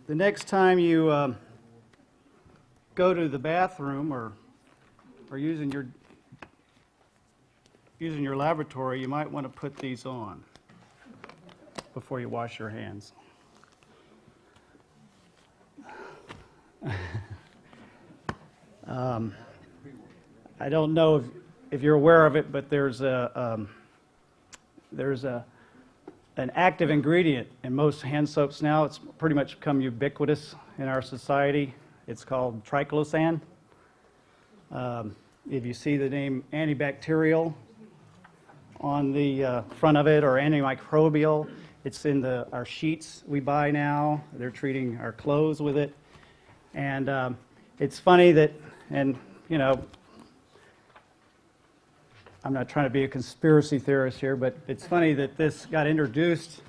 The next time you go to the bathroom or using your laboratory, you might want to put these on before you wash your hands. I don't know if you're aware of it, but there's an active ingredient in most hand soaps now. It's pretty much become ubiquitous in our society. It's called triclosan. If you see the name antibacterial on the front of it, or antimicrobial, it's in our sheets we buy now. They're treating our clothes with it. And it's funny that, and you know, I'm not trying to be a conspiracy theorist here, but it's funny that this got introduced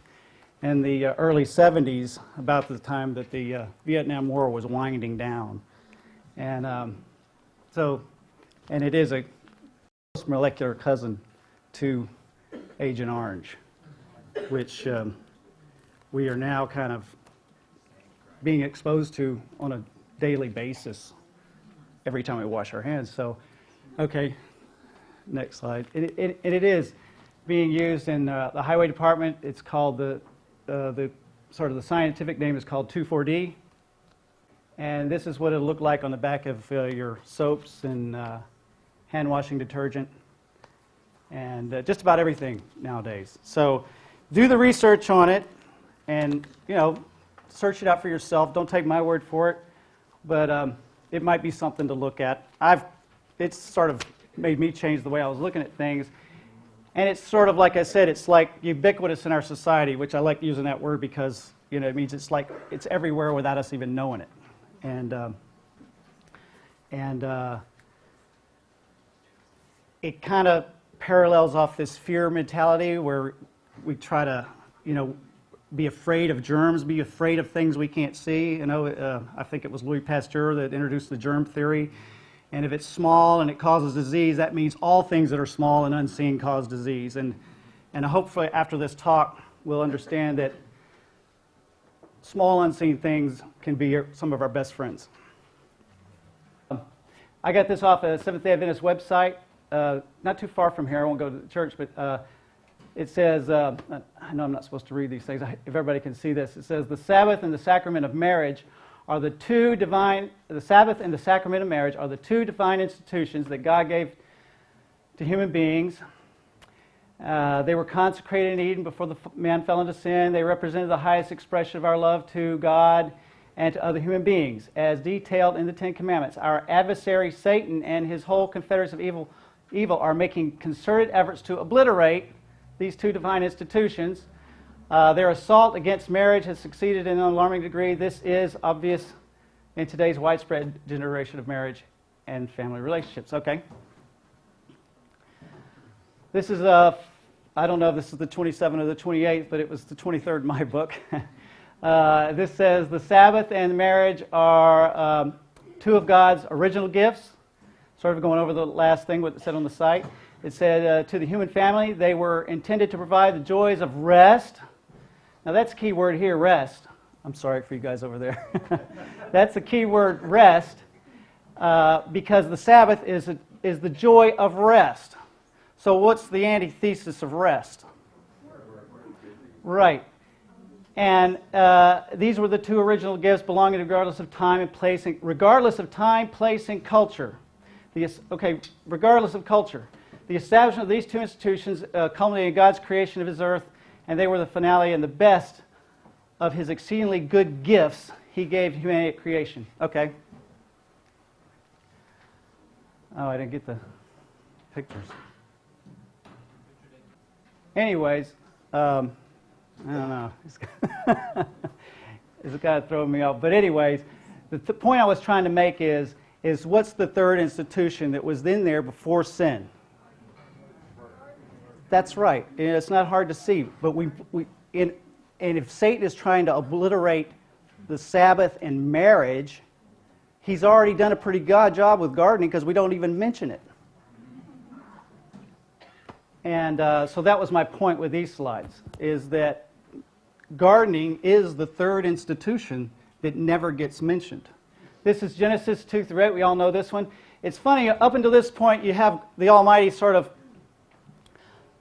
in the early 70s, about the time that the Vietnam War was winding down. And and it is a close molecular cousin to Agent Orange, which we are now kind of being exposed to on a daily basis every time we wash our hands. So, okay. Next slide. It is being used in the highway department. It's called the scientific name is called 2,4-D, and this is what it'll look like on the back of your soaps and hand washing detergent and just about everything nowadays. So, do the research on it, and search it out for yourself. Don't take my word for it, but it might be something to look at. It's sort of made me change the way I was looking at things. And it's sort of, like I said, it's like ubiquitous in our society, which I like using that word because, it means it's like it's everywhere without us even knowing it. And it kind of parallels off this fear mentality where we try to, be afraid of germs, be afraid of things we can't see. I think it was Louis Pasteur that introduced the germ theory. And if it's small and it causes disease, that means all things that are small and unseen cause disease. And hopefully after this talk, we'll understand that small unseen things can be some of our best friends. I got this off a Seventh-day Adventist website, not too far from here. I won't go to the church, but it says, I know I'm not supposed to read these things. If everybody can see this, it says, the Sabbath and the sacrament of marriage are the Sabbath and the sacrament of marriage are the two divine institutions that God gave to human beings. They were consecrated in Eden before the man fell into sin. They represented the highest expression of our love to God and to other human beings, as detailed in the Ten Commandments. Our adversary, Satan, and his whole confederates of evil are making concerted efforts to obliterate these two divine institutions. Their assault against marriage has succeeded in an alarming degree. This is obvious in today's widespread generation of marriage and family relationships. Okay. This is I don't know if this is the 27th or the 28th, but it was the 23rd in my book. This says the Sabbath and marriage are two of God's original gifts. Sort of going over the last thing, what it said on the site. It said to the human family, they were intended to provide the joys of rest. Now that's a key word here, rest. I'm sorry for you guys over there. That's the key word, rest, because the Sabbath is the joy of rest. So what's the antithesis of rest? Right. And these were the two original gifts belonging regardless of time and place, regardless of time, place, and culture. Regardless of culture. The establishment of these two institutions culminated in God's creation of His earth, and they were the finale and the best of His exceedingly good gifts He gave to humanity at creation. Okay. Oh, I didn't get the pictures. Anyways, I don't know. It's kind of throwing me off. But anyways, the point I was trying to make is what's the third institution that was in there before sin? That's right. And it's not hard to see. But and if Satan is trying to obliterate the Sabbath and marriage, he's already done a pretty good job with gardening because we don't even mention it. And so that was my point with these slides, is that gardening is the third institution that never gets mentioned. This is Genesis 2-8. We all know this one. It's funny, up until this point, you have the Almighty sort of,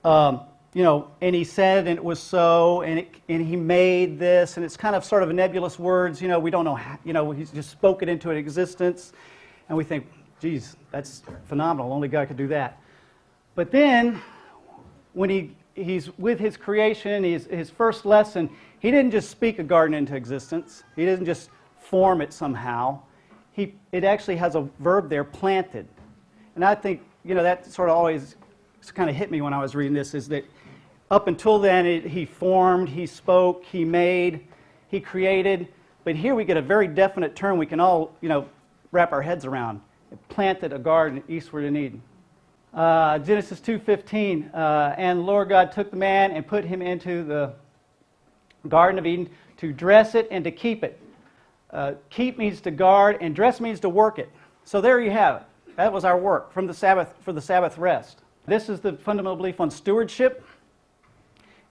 and He said, and it was so, and He made this, and it's kind of sort of nebulous words. We don't know how, He's just spoke it into existence, and we think, geez, that's phenomenal. Only God could do that. But then, when He's with His creation, his first lesson, He didn't just speak a garden into existence. He didn't just form it somehow. It actually has a verb there, planted. And I think, that sort of always kind of hit me when I was reading this, is that up until then, He formed, He spoke, He made, He created. But here we get a very definite term we can all, wrap our heads around. It planted a garden eastward in Eden. Genesis 2:15, and the Lord God took the man and put him into the Garden of Eden to dress it and to keep it. Keep means to guard, and dress means to work it. So there you have it. That was our work for the Sabbath rest. This is the fundamental belief on stewardship.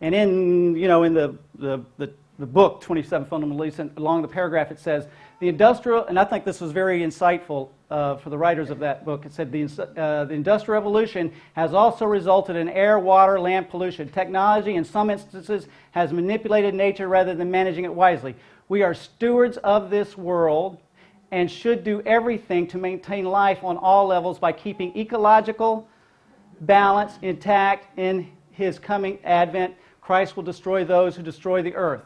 And in the book 27 Fundamental Beliefs, along the paragraph it says the industrial, and I think this was very insightful for the writers of that book. It said the Industrial Revolution has also resulted in air, water, land pollution. Technology, in some instances, has manipulated nature rather than managing it wisely. We are stewards of this world and should do everything to maintain life on all levels by keeping ecological balance intact. In His coming advent, Christ will destroy those who destroy the earth.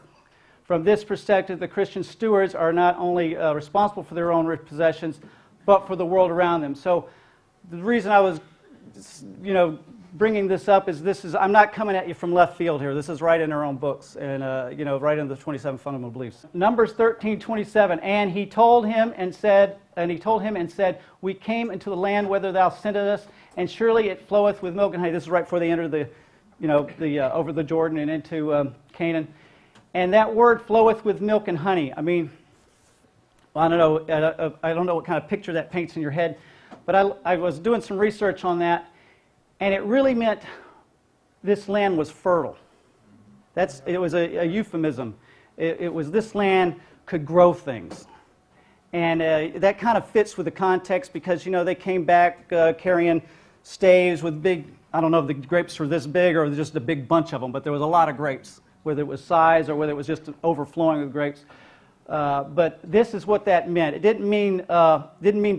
From this perspective, the Christian stewards are not only responsible for their own possessions, but for the world around them. So the reason I was, bringing this up is I'm not coming at you from left field here. This is right in our own books, and right in the 27 Fundamental Beliefs. Numbers 13:27. And he told him and said, we came into the land whither thou sentest us, and surely it floweth with milk and honey. This is right before they enter over the Jordan and into Canaan. And that word floweth with milk and honey. I mean, I don't know what kind of picture that paints in your head, but I was doing some research on that, and it really meant this land was fertile. It was a euphemism. It was this land could grow things. And that kind of fits with the context because, they came back carrying staves with big, I don't know if the grapes were this big or just a big bunch of them, but there was a lot of grapes, whether it was size or whether it was just overflowing with grapes. But this is what that meant. It didn't mean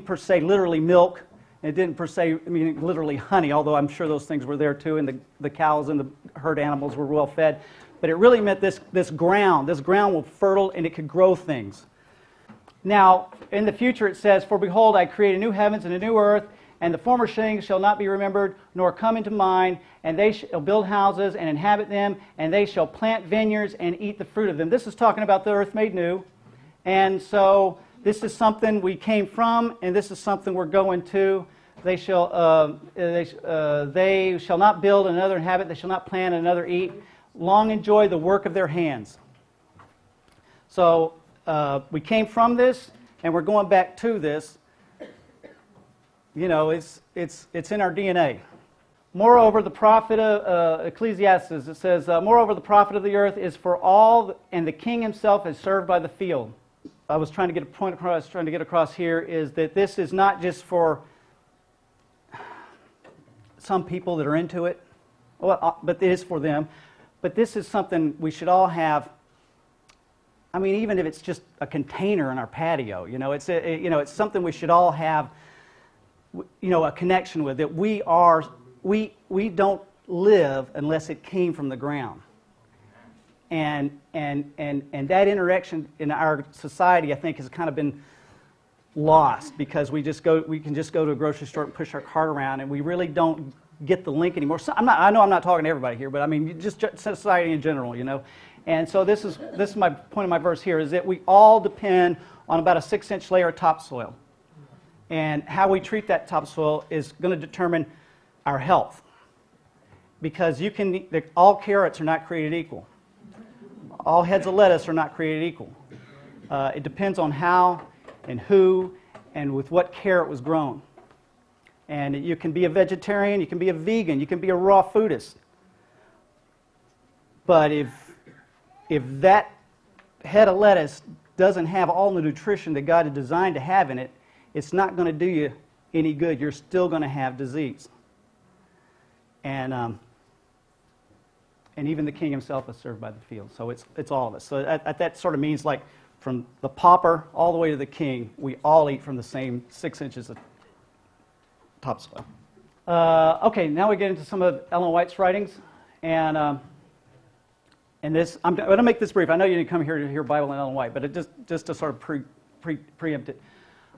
per se literally milk. It didn't per se mean literally honey, although I'm sure those things were there too, and the cows and the herd animals were well fed. But it really meant this ground. This ground was fertile and it could grow things. Now, in the future it says, for behold, I create a new heavens and a new earth, and the former things shall not be remembered, nor come into mind, and they shall build houses and inhabit them, and they shall plant vineyards and eat the fruit of them. This is talking about the earth made new. And so this is something we came from, and this is something we're going to. They shall not build and another inhabit, they shall not plant and another eat. Long enjoy the work of their hands. So we came from this, and we're going back to this. It's in our DNA. Moreover, the profit of Ecclesiastes, it says, moreover, the profit of the earth is for all, and the king himself is served by the field. I was trying to get a point across, here is that this is not just for some people that are into it, but it is for them. But this is something we should all have. I mean, even if it's just a container in our patio, it's something we should all have, a connection with. That we don't live unless it came from the ground. And that interaction in our society, I think, has kind of been lost because we can just go to a grocery store and push our cart around, and we really don't get the link anymore. So I know I'm not talking to everybody here, but I mean just society in general, And so this is my point of my verse here, is that we all depend on about a 6-inch layer of topsoil, and how we treat that topsoil is going to determine our health. Because all carrots are not created equal. All heads of lettuce are not created equal. It depends on how and who and with what care it was grown. And you can be a vegetarian, you can be a vegan, you can be a raw foodist. But if that head of lettuce doesn't have all the nutrition that God had designed to have in it, it's not going to do you any good. You're still going to have disease. And even the king himself is served by the field. So it's all of us. So that sort of means like from the pauper all the way to the king, we all eat from the same 6 inches of topsoil. Okay, now we get into some of Ellen White's writings. And this, I'm going to make this brief. I know you didn't come here to hear Bible and Ellen White, but just to sort of preempt it.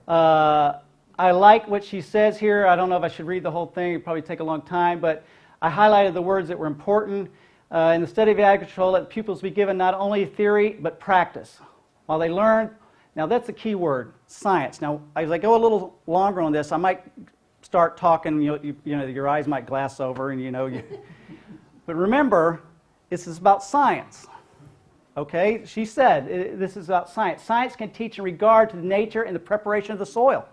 I like what she says here. I don't know if I should read the whole thing. It'd probably take a long time, but I highlighted the words that were important. In the study of agriculture, let pupils be given not only theory, but practice. While they learn, now that's a key word, science. Now, as I go a little longer on this, I might start talking, you know, your eyes might glass over, and but remember, this is about science. Okay? She said this is about science. Science can teach in regard to the nature and the preparation of the soil.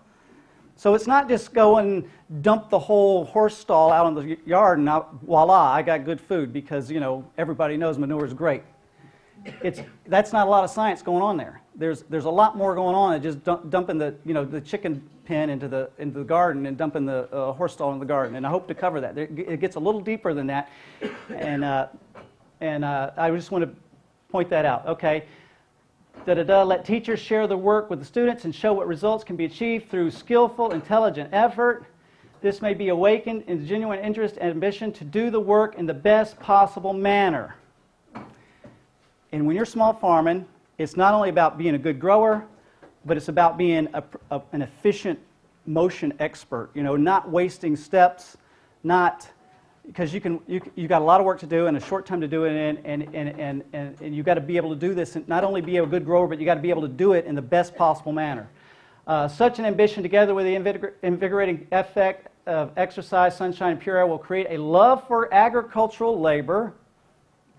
So it's not just go and dump the whole horse stall out in the yard and now, voila, I got good food because, everybody knows manure is great. That's not a lot of science going on there. There's a lot more going on than just dumping the chicken pen into the garden and dumping the horse stall in the garden. And I hope to cover that. It gets a little deeper than that. And I just want to point that out. Okay. Let teachers share the work with the students and show what results can be achieved through skillful, intelligent effort. This may be awakened in genuine interest and ambition to do the work in the best possible manner. And when you're small farming, it's not only about being a good grower, but it's about being an efficient motion expert. Not wasting steps, because you got a lot of work to do and a short time to do it in, and you got to be able to do this and not only be a good grower, but you got to be able to do it in the best possible manner. Such an ambition, together with the invigorating effect of exercise, sunshine, and pure air, will create a love for agricultural labor.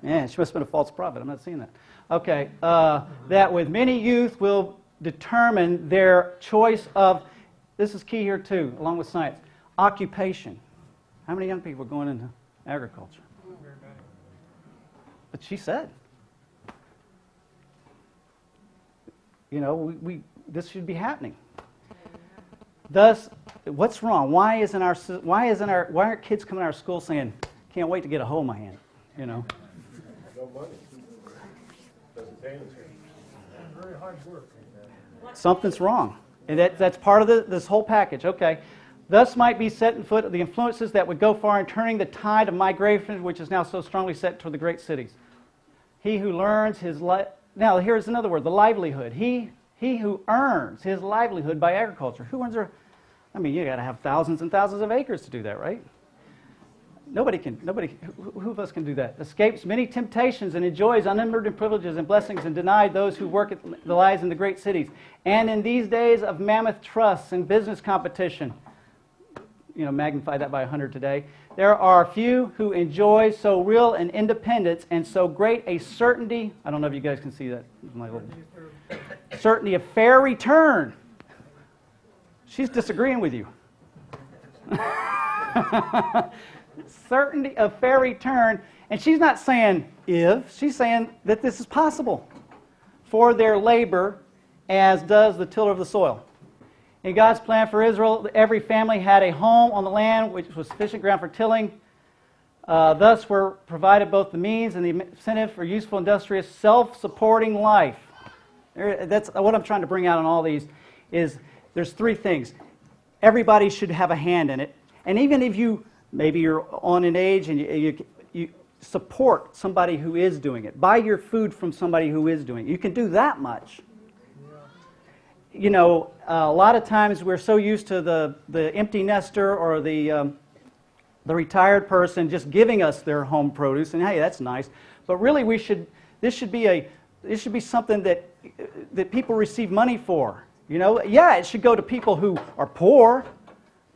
Man, she must have been a false prophet. I'm not seeing that. Okay, that with many youth will determine their choice of. This is key here too, along with science. Occupation. How many young people are going into agriculture? But she said, this should be happening. Thus, what's wrong? Why aren't kids coming out of school saying, "Can't wait to get a hoe in my hand"? No money. Doesn't pay anything. Very hard work. Something's wrong, and that's part of this whole package. Okay. Thus might be set in foot the influences that would go far in turning the tide of migration, which is now so strongly set toward the great cities. He who learns now here's another word, the livelihood. He who earns his livelihood by agriculture. Who earns you got to have thousands and thousands of acres to do that, right? Who of us can do that? Escapes many temptations and enjoys unlimited privileges and blessings and denied those who work the lives in the great cities. And in these days of mammoth trusts and business competition, magnify that by 100 today. There are few who enjoy so real an independence and so great a certainty. I don't know if you guys can see that. Certainty of fair return. She's disagreeing with you. Certainty of fair return. And she's not saying if, she's saying that this is possible for their labor, as does the tiller of the soil. In God's plan for Israel, every family had a home on the land which was sufficient ground for tilling. Thus were provided both the means and the incentive for useful, industrious, self-supporting life. That's what I'm trying to bring out on all these is there's three things. Everybody should have a hand in it. And even if maybe you're on an age and you support somebody who is doing it. Buy your food from somebody who is doing it. You can do that much. A lot of times we're so used to the empty nester or the retired person just giving us their home produce, and hey, that's nice. But really, this should be something that people receive money for. Yeah, it should go to people who are poor,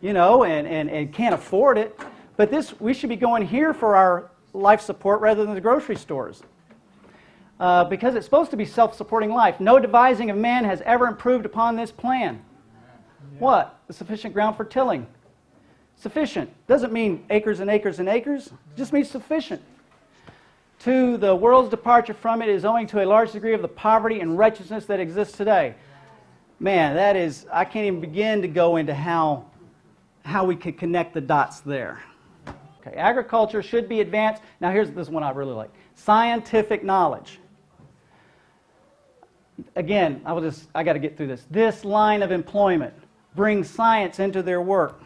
and can't afford it. But we should be going here for our life support rather than the grocery stores. Because it's supposed to be self-supporting life. No devising of man has ever improved upon this plan. Yeah. What? The sufficient ground for tilling. Sufficient. Doesn't mean acres and acres and acres. It just means sufficient. 2, the world's departure from it is owing to a large degree of the poverty and wretchedness that exists today. Man, that is, I can't even begin to go into how we could connect the dots there. Okay, agriculture should be advanced. Now here's this one I really like. Scientific knowledge. Again, I got to get through this. This line of employment brings science into their work.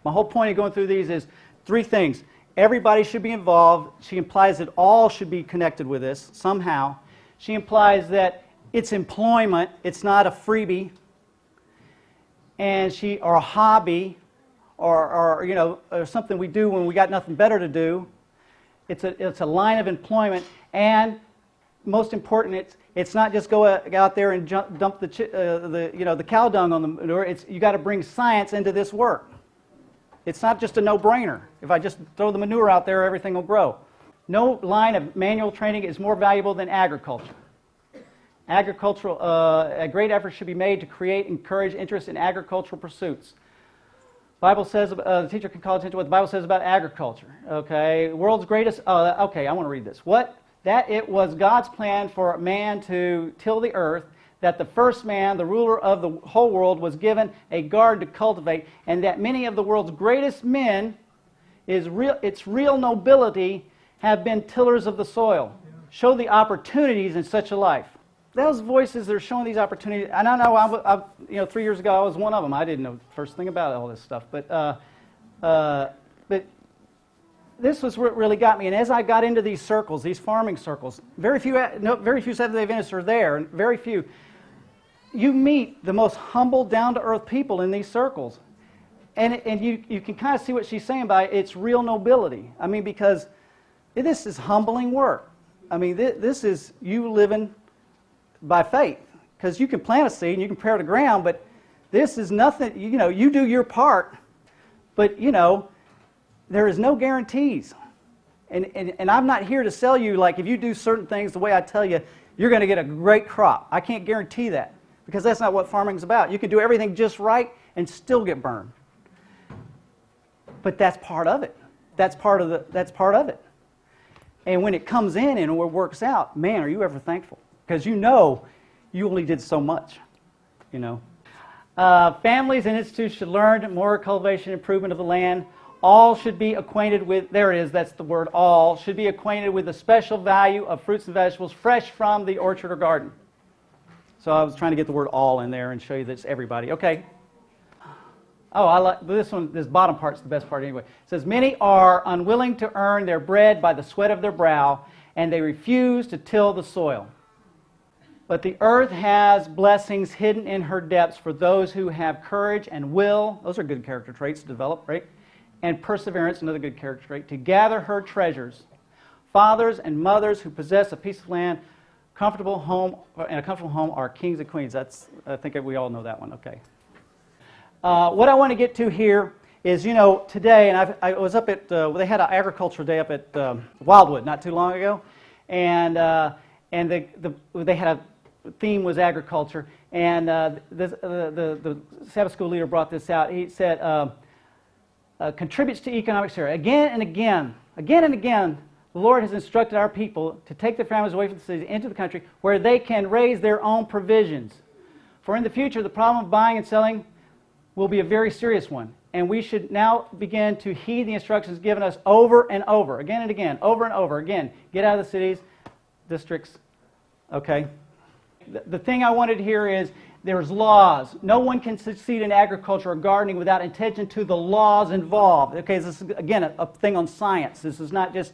My whole point of going through these is 3 things. Everybody should be involved. She implies that all should be connected with this somehow. She implies that it's employment, it's not a freebie, and or a hobby, or something we do when we got nothing better to do. It's a line of employment, and most important, it's not just go out there and dump the cow dung on the manure. You got to bring science into this work. It's not just a no-brainer. If I just throw the manure out there, everything will grow. No line of manual training is more valuable than agriculture. A great effort should be made to create and encourage interest in agricultural pursuits. Bible says, the teacher can call attention to what the Bible says about agriculture. Okay, world's greatest, okay, I want to read this. That it was God's plan for man to till the earth, that the first man, the ruler of the whole world, was given a garden to cultivate, and that many of the world's greatest men, its real nobility, have been tillers of the soil. Show the opportunities in such a life. Those voices that are showing these opportunities, and I know 3 years ago I was one of them. I didn't know the first thing about all this stuff, but this was what really got me. And as I got into these circles, these farming circles, very few Seventh-day Adventists are there, and very few. You meet the most humble, down-to-earth people in these circles. And you can kind of see what she's saying by its real nobility. I mean, because this is humbling work. I mean, this is you living by faith. Because you can plant a seed and you can prepare the ground, but this is nothing, you do your part, but, there is no guarantees. And I'm not here to sell you, like, if you do certain things the way I tell you, you're going to get a great crop. I can't guarantee that, because that's not what farming's about. You can do everything just right and still get burned. But that's part of it. That's part of it. And when it comes in and it works out, man, are you ever thankful? Because you only did so much, Families and institutions should learn more cultivation and improvement of the land. All should be acquainted with, there it is, that's the word all, should be acquainted with the special value of fruits and vegetables fresh from the orchard or garden. So I was trying to get the word all in there and show you that it's everybody. Okay. Oh, I like this one. This bottom part's the best part anyway. It says, many are unwilling to earn their bread by the sweat of their brow, and they refuse to till the soil. But the earth has blessings hidden in her depths for those who have courage and will. Those are good character traits to develop, right? And perseverance, another good character trait, to gather her treasures. Fathers and mothers who possess a piece of land, comfortable home, and a comfortable home are kings and queens. I think we all know that one. Okay. What I want to get to here is, today, and I was up at, they had an agricultural day up at Wildwood not too long ago, and they had a theme was agriculture, and the Sabbath school leader brought this out. He said, contributes to economic security. Again and again, the Lord has instructed our people to take their families away from the cities into the country where they can raise their own provisions. For in the future, the problem of buying and selling will be a very serious one. And we should now begin to heed the instructions given us over and over, again and again, over and over again. Get out of the cities, districts, okay? The thing I wanted to hear is there's laws. No one can succeed in agriculture or gardening without attention to the laws involved. Okay, this is, again, a thing on science. This is not just,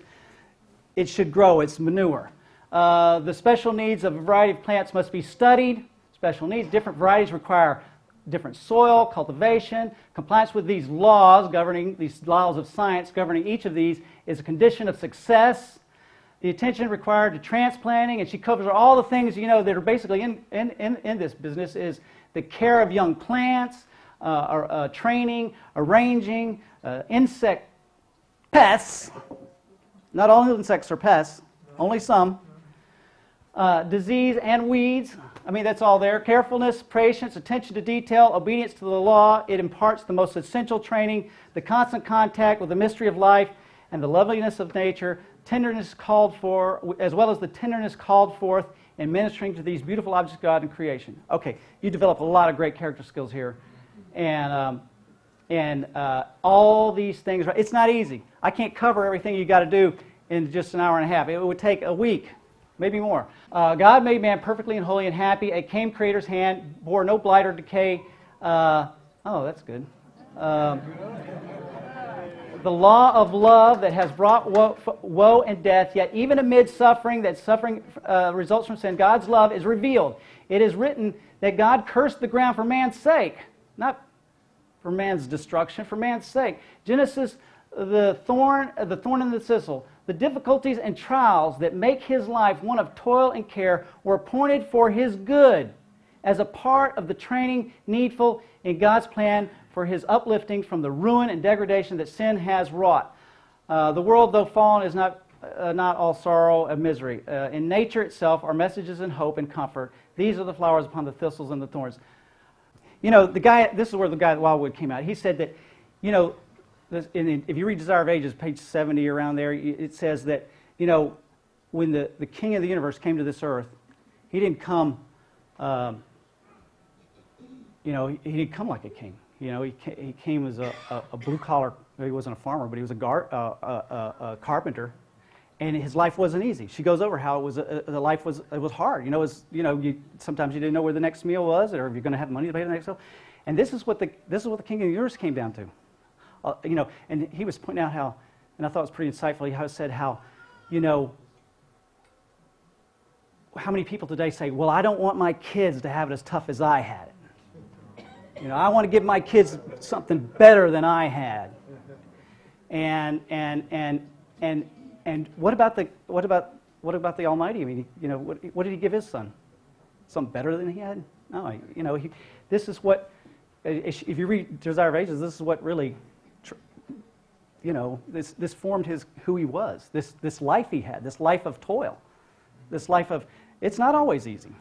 it should grow, it's manure. The special needs of a variety of plants must be studied. Special needs, different varieties require different soil, cultivation. Compliance with these laws of science governing each of these is a condition of success. The attention required to transplanting, and she covers all the things, that are basically in this business, is the care of young plants, training, arranging, pests. Not all insects are pests, only some. Disease and weeds. I mean, that's all there. Carefulness, patience, attention to detail, obedience to the law. It imparts the most essential training, the constant contact with the mystery of life and the loveliness of nature, tenderness called for, as well as the tenderness called forth in ministering to these beautiful objects of God in creation. Okay, you develop a lot of great character skills here, and all these things. It's not easy. I can't cover everything you got to do in just an hour and a half. It would take a week, maybe more. God made man perfectly and holy and happy. It came Creator's hand, bore no blight or decay. Oh, that's good. The law of love that has brought woe and death, yet even amid suffering, that suffering results from sin, God's love is revealed. It is written that God cursed the ground for man's sake, not for man's destruction, for man's sake. Genesis, the thorn and the thistle, the difficulties and trials that make his life one of toil and care were appointed for his good as a part of the training needful in God's plan for his uplifting from the ruin and degradation that sin has wrought. The world, though fallen, is not all sorrow and misery. In nature itself are messages and hope and comfort. These are the flowers upon the thistles and the thorns. You know, this is where the guy at Wildwood came out. He said that, you know, if you read Desire of Ages, page 70 around there, it says that, you know, when the King of the universe came to this earth, he didn't come, you know, he didn't come like a king. You know, he came as a blue-collar, he wasn't a farmer, but he was a carpenter, and his life wasn't easy. She goes over how it was. The life was hard. You know, sometimes you didn't know where the next meal was, or if you're going to have money to pay the next meal. And this is what the King of the Universe came down to. You know, and he was pointing out how, and I thought it was pretty insightful. He said how, you know, how many people today say, "Well, I don't want my kids to have it as tough as I had it. You know, I want to give my kids something better than I had." And what about the Almighty? I mean, you know, what did He give His Son? Something better than He had? No, you know, this is what. If you read Desire of Ages, this is what really, you know, this formed who He was. This life He had, this life of toil, this life of. It's not always easy.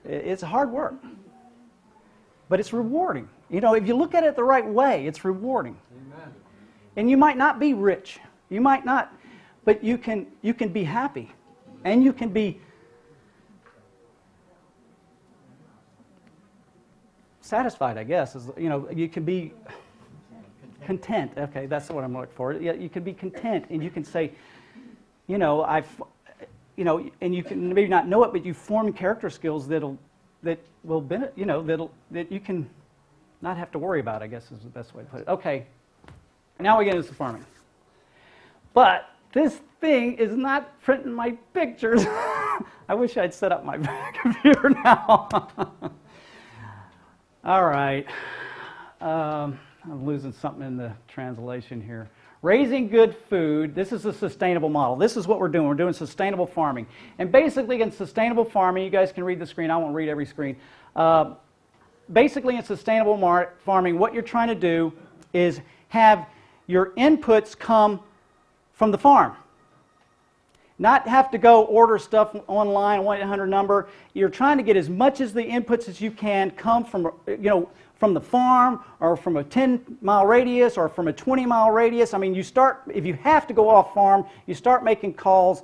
It's hard work. But it's rewarding. You know, if you look at it the right way, it's rewarding. Amen. And you might not be rich. You might not, but you can be happy. And you can be satisfied, I guess. You know, you can be content. Okay, that's what I'm looking for. You can be content, and you can say, you know, and you can maybe not know it, but you form character skills that will benefit, you know, that you can not have to worry about, I guess is the best way to put it. Okay, now we get into farming. But this thing is not printing my pictures. I wish I'd set up my computer now. All right. I'm losing something in the translation here. Raising good food. This is a sustainable model. This is what we're doing. We're doing sustainable farming. And basically in sustainable farming, you guys can read the screen. I won't read every screen. Basically in sustainable farming, what you're trying to do is have your inputs come from the farm. Not have to go order stuff online, 1-800 number. You're trying to get as much as the inputs as you can come from, you know, from the farm or from a 10-mile radius or from a 20-mile radius. I mean, you start, if you have to go off farm, you start making calls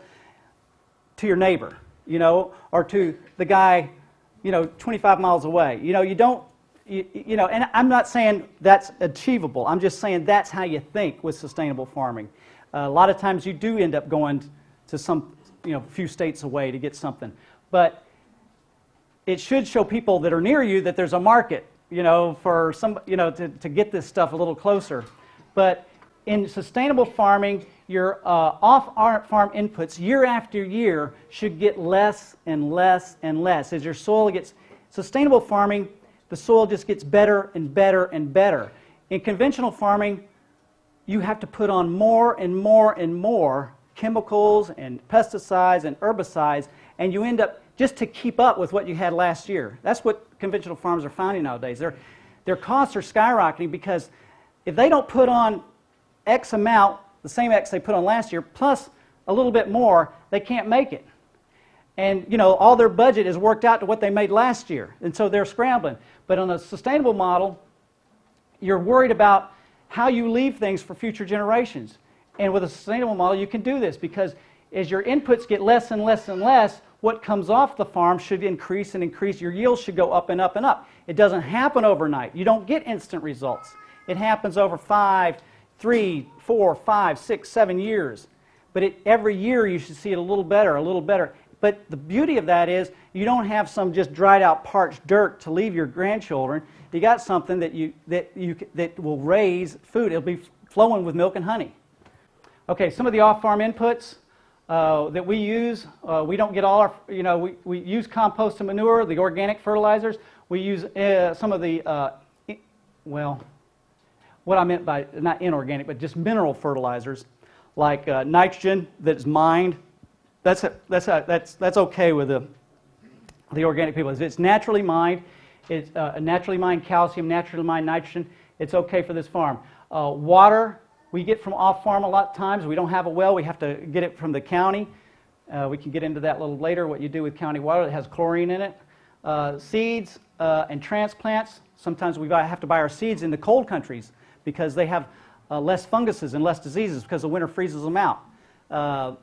to your neighbor, you know, or to the guy, you know, 25 miles away. You know, you don't, you know, and I'm not saying that's achievable. I'm just saying that's how you think with sustainable farming. A lot of times you do end up going to some, you know, few states away to get something. But it should show people that are near you that there's a market, you know, for some, you know, to get this stuff a little closer. But in sustainable farming, your off-farm inputs year after year should get less and less and less. As your soil gets, sustainable farming, the soil just gets better and better and better. In conventional farming, you have to put on more and more and more chemicals and pesticides and herbicides, and you end up, just to keep up with what you had last year. That's what conventional farmers are finding nowadays. Their costs are skyrocketing because if they don't put on X amount, the same X they put on last year, plus a little bit more, they can't make it. And, you know, all their budget is worked out to what they made last year, and so they're scrambling. But on a sustainable model, you're worried about how you leave things for future generations. And with a sustainable model, you can do this because as your inputs get less and less and less, what comes off the farm should increase and increase. Your yield should go up and up and up. It doesn't happen overnight. You don't get instant results. It happens over 5, 3, 4, 5, 6, 7 years. But every year you should see it a little better, a little better. But the beauty of that is you don't have some just dried out parched dirt to leave your grandchildren. You got something that will raise food. It'll be flowing with milk and honey. Okay, some of the off-farm inputs that we use, we don't get all our, we use compost and manure, the organic fertilizers. We use some of the, what I meant by, not inorganic, but just mineral fertilizers, like nitrogen that's mined. That's okay with the organic people. It's naturally mined. It's naturally mined calcium, naturally mined nitrogen. It's okay for this farm. Water we get from off-farm a lot of times. We don't have a well. We have to get it from the county. We can get into that a little later, what you do with county water that has chlorine in it. Seeds and transplants. Sometimes we have to buy our seeds in the cold countries because they have less funguses and less diseases because the winter freezes them out. But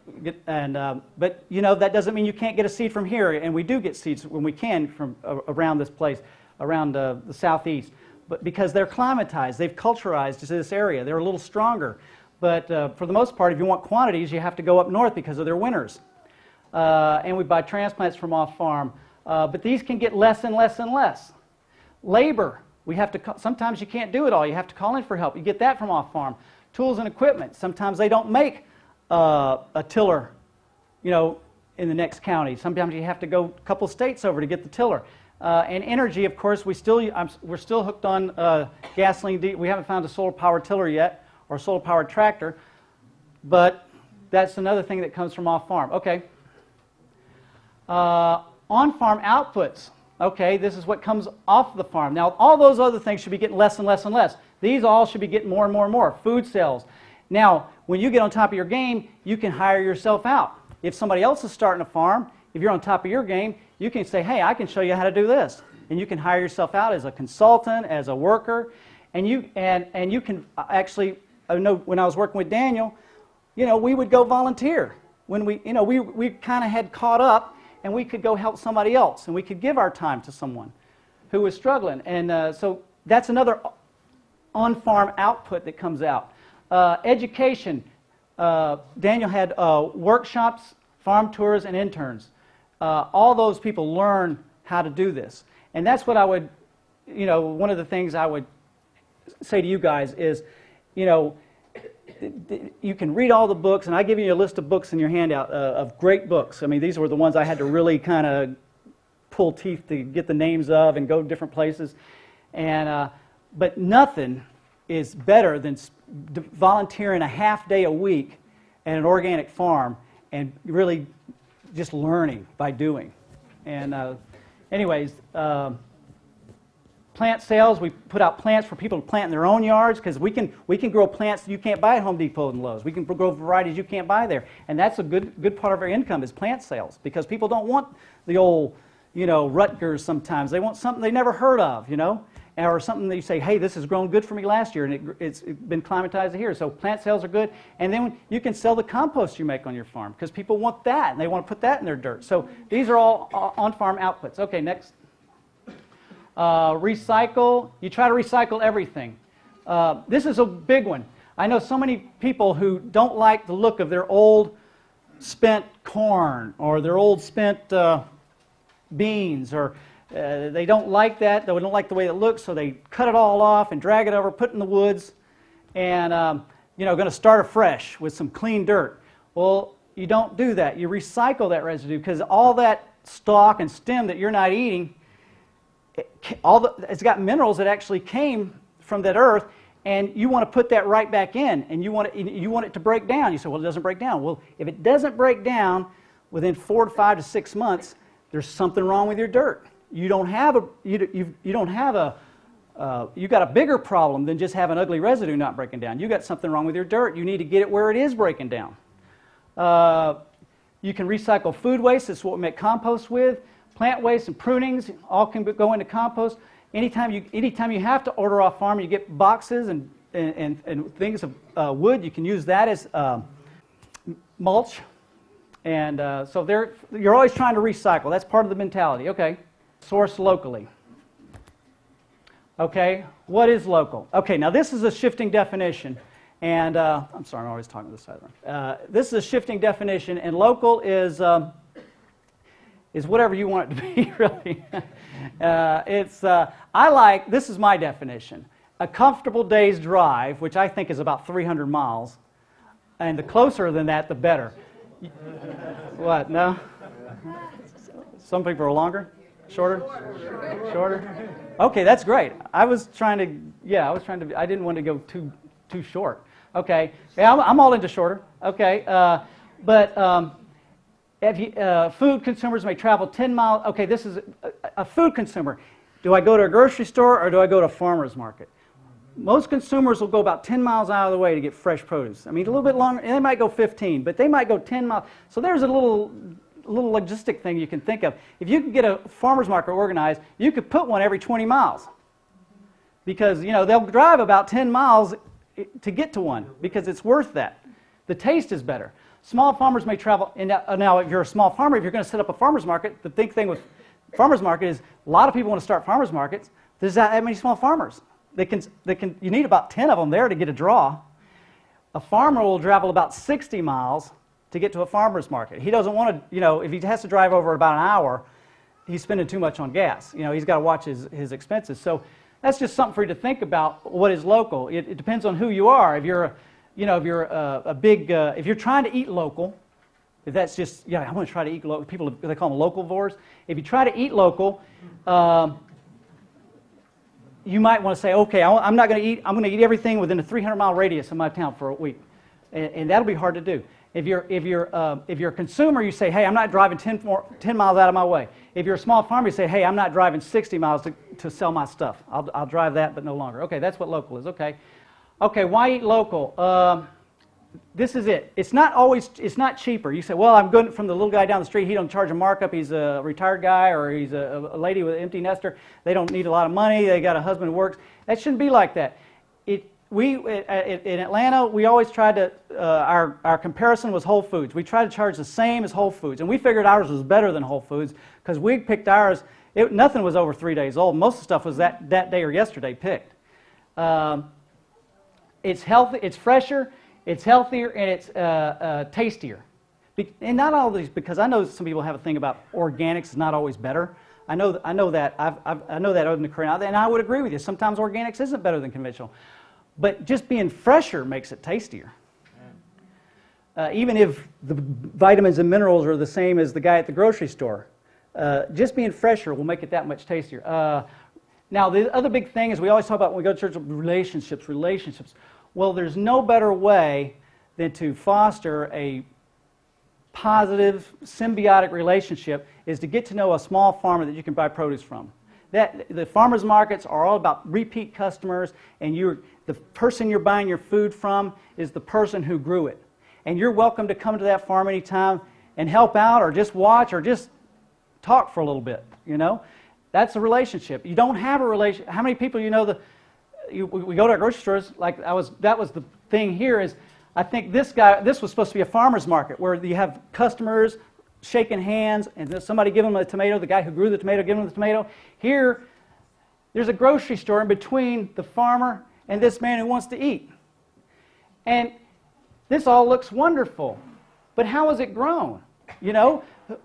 that doesn't mean you can't get a seed from here, and we do get seeds when we can from around this place, around the southeast. But because they're climatized, they've culturized to this area, they're a little stronger. But for the most part, if you want quantities, you have to go up north because of their winters. And we buy transplants from off-farm. But these can get less and less and less. Labor, we have to. Sometimes you can't do it all. You have to call in for help. You get that from off-farm. Tools and equipment. Sometimes they don't make a tiller, in the next county. Sometimes you have to go a couple states over to get the tiller. And energy, of course, we're still hooked on gasoline. We haven't found a solar-powered tiller yet, or a solar-powered tractor, but that's another thing that comes from off-farm. Okay. On-farm outputs. Okay, this is what comes off the farm. Now, all those other things should be getting less and less and less. These all should be getting more and more and more. Food sales. Now, when you get on top of your game, you can hire yourself out. If somebody else is starting a farm, if you're on top of your game, you can say, hey, I can show you how to do this. And you can hire yourself out as a consultant, as a worker, and you can actually, I know when I was working with Daniel, we would go volunteer. When we kind of had caught up, and we could go help somebody else, and we could give our time to someone who was struggling. And so that's another on-farm output that comes out. Education. Daniel had workshops, farm tours, and interns. All those people learn how to do this. And that's what I would, one of the things I would say to you guys is, you can read all the books, and I give you a list of books in your handout of great books. I mean, these were the ones I had to really kind of pull teeth to get the names of and go to different places. And but nothing is better than volunteering a half day a week at an organic farm and really just learning by doing. And anyways, plant sales, we put out plants for people to plant in their own yards because we can grow plants that you can't buy at Home Depot and Lowe's. We can grow varieties you can't buy there. And that's a good part of our income is plant sales because people don't want the old, Rutgers sometimes. They want something they never heard of, or something that you say, hey, this has grown good for me last year and it's been climatized here. So plant sales are good. And then you can sell the compost you make on your farm because people want that and they want to put that in their dirt. So these are all on-farm outputs. Okay, next. Recycle. You try to recycle everything. This is a big one. I know so many people who don't like the look of their old spent corn or their old spent beans, or they don't like that. They don't like the way it looks, so they cut it all off and drag it over, put it in the woods, and going to start afresh with some clean dirt. Well, you don't do that. You recycle that residue because all that stalk and stem that you're not eating, it's got minerals that actually came from that earth, and you want to put that right back in, and you want it to break down. You say, well, it doesn't break down. Well, if it doesn't break down within 4 to 5 to 6 months, there's something wrong with your dirt. You don't have you got a bigger problem than just having ugly residue not breaking down. You got something wrong with your dirt. You need to get it where it is breaking down. You can recycle food waste. That's what we make compost with. Plant waste and prunings all can go into compost. Anytime you have to order off farm, you get boxes and and things of wood. You can use that as mulch. And so you're always trying to recycle. That's part of the mentality. Okay. Source locally. Okay. What is local? Okay. Now this is a shifting definition. And I'm sorry, I'm always talking to the side of the room. This is a shifting definition, and local is whatever you want it to be, really. This is my definition. A comfortable day's drive, which I think is about 300 miles, and the closer than that, the better. What, no? Some people are longer? Shorter? Shorter? Okay, that's great. I didn't want to go too short. Okay, yeah, I'm all into shorter. Okay, food consumers may travel 10 miles. Okay, this is a food consumer. Do I go to a grocery store or do I go to a farmer's market? Most consumers will go about 10 miles out of the way to get fresh produce. I mean, a little bit longer, and they might go 15, but they might go 10 miles. So there's a little logistic thing you can think of. If you could get a farmer's market organized, you could put one every 20 miles. Because, they'll drive about 10 miles to get to one, because it's worth that. The taste is better. Small farmers may travel, and now if you're a small farmer, if you're going to set up a farmer's market, the big thing with farmer's market is a lot of people want to start farmer's markets. There's not that many small farmers. You need about 10 of them there to get a draw. A farmer will travel about 60 miles to get to a farmer's market. He doesn't want to, if he has to drive over about an hour, he's spending too much on gas. He's got to watch his expenses. So that's just something for you to think about. What is local? It depends on who you are. If you're if you're trying to eat local, if that's just, I want to try to eat local. People, they call them localvores. If you try to eat local, you might want to say, okay, I'm going to eat everything within a 300-mile radius of my town for a week, and that'll be hard to do. If you're a consumer, you say, hey, I'm not driving 10 miles out of my way. If you're a small farmer, you say, hey, I'm not driving 60 miles to sell my stuff. I'll drive that, but no longer. Okay, that's what local is. Okay, why eat local? This is it. It's not cheaper. You say, well, I'm good from the little guy down the street. He don't charge a markup. He's a retired guy, or he's a lady with an empty nester. They don't need a lot of money. They got a husband who works. That shouldn't be like that. In Atlanta, we always tried to, our comparison was Whole Foods. We tried to charge the same as Whole Foods, and we figured ours was better than Whole Foods because we picked ours. Nothing was over 3 days old. Most of the stuff was that day or yesterday picked. It's healthy, it's fresher, it's healthier, and it's tastier. And not all of these, because I know some people have a thing about organics is not always better. I know that. I know that over in the Korean, and I would agree with you. Sometimes organics isn't better than conventional. But just being fresher makes it tastier. Even if the vitamins and minerals are the same as the guy at the grocery store, just being fresher will make it that much tastier. Now, the other big thing is we always talk about when we go to church, relationships. Well, there's no better way than to foster a positive, symbiotic relationship is to get to know a small farmer that you can buy produce from. The farmers markets are all about repeat customers, and the person you're buying your food from is the person who grew it. And you're welcome to come to that farm anytime and help out or just watch or just talk for a little bit, That's a relationship. You don't have a relationship. How many people we go to our grocery stores, that was the thing here is, I think this was supposed to be a farmer's market where you have customers shaking hands and somebody giving them a tomato, the guy who grew the tomato giving them the tomato. Here, there's a grocery store in between the farmer and this man who wants to eat. And this all looks wonderful. But how is it grown?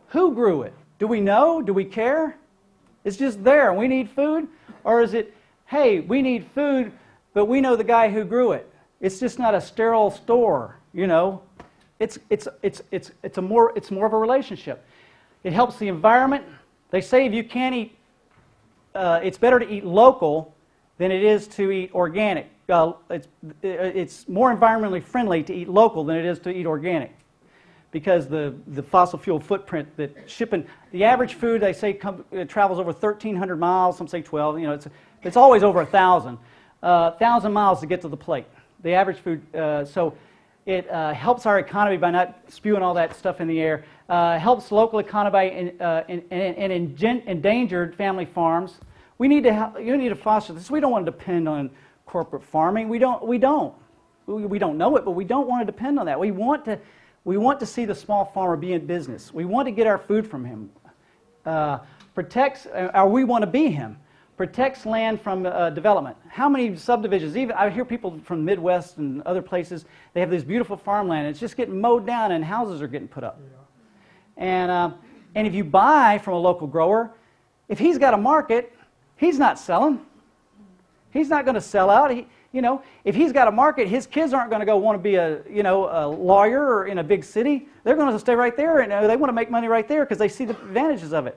Who grew it? Do we know? Do we care? It's just there and we need food? Or is it, hey, we need food, but we know the guy who grew it? It's just not a sterile store, It's more of a relationship. It helps the environment. They say if you can't eat, it's better to eat local than it is to eat organic. It's more environmentally friendly to eat local than it is to eat organic, because the fossil fuel footprint that shipping, the average food they say travels over 1,300 miles. Some say 12. It's always over 1,000. 1,000 miles to get to the plate. The average food. So it helps our economy by not spewing all that stuff in the air. Helps local economy and endangered family farms. You need to foster this. We don't want to depend on corporate farming. We don't know it, but we don't want to depend on that. We want to see the small farmer be in business. We want to get our food from him. We want to be him. Protects land from development. How many subdivisions? Even I hear people from the Midwest and other places. They have this beautiful farmland. And it's just getting mowed down, and houses are getting put up. Yeah. And if you buy from a local grower, if he's got a market, he's not selling. He's not going to sell out. If he's got a market, his kids aren't going to go want to be a lawyer or in a big city. They're going to stay right there, and they want to make money right there because they see the advantages of it.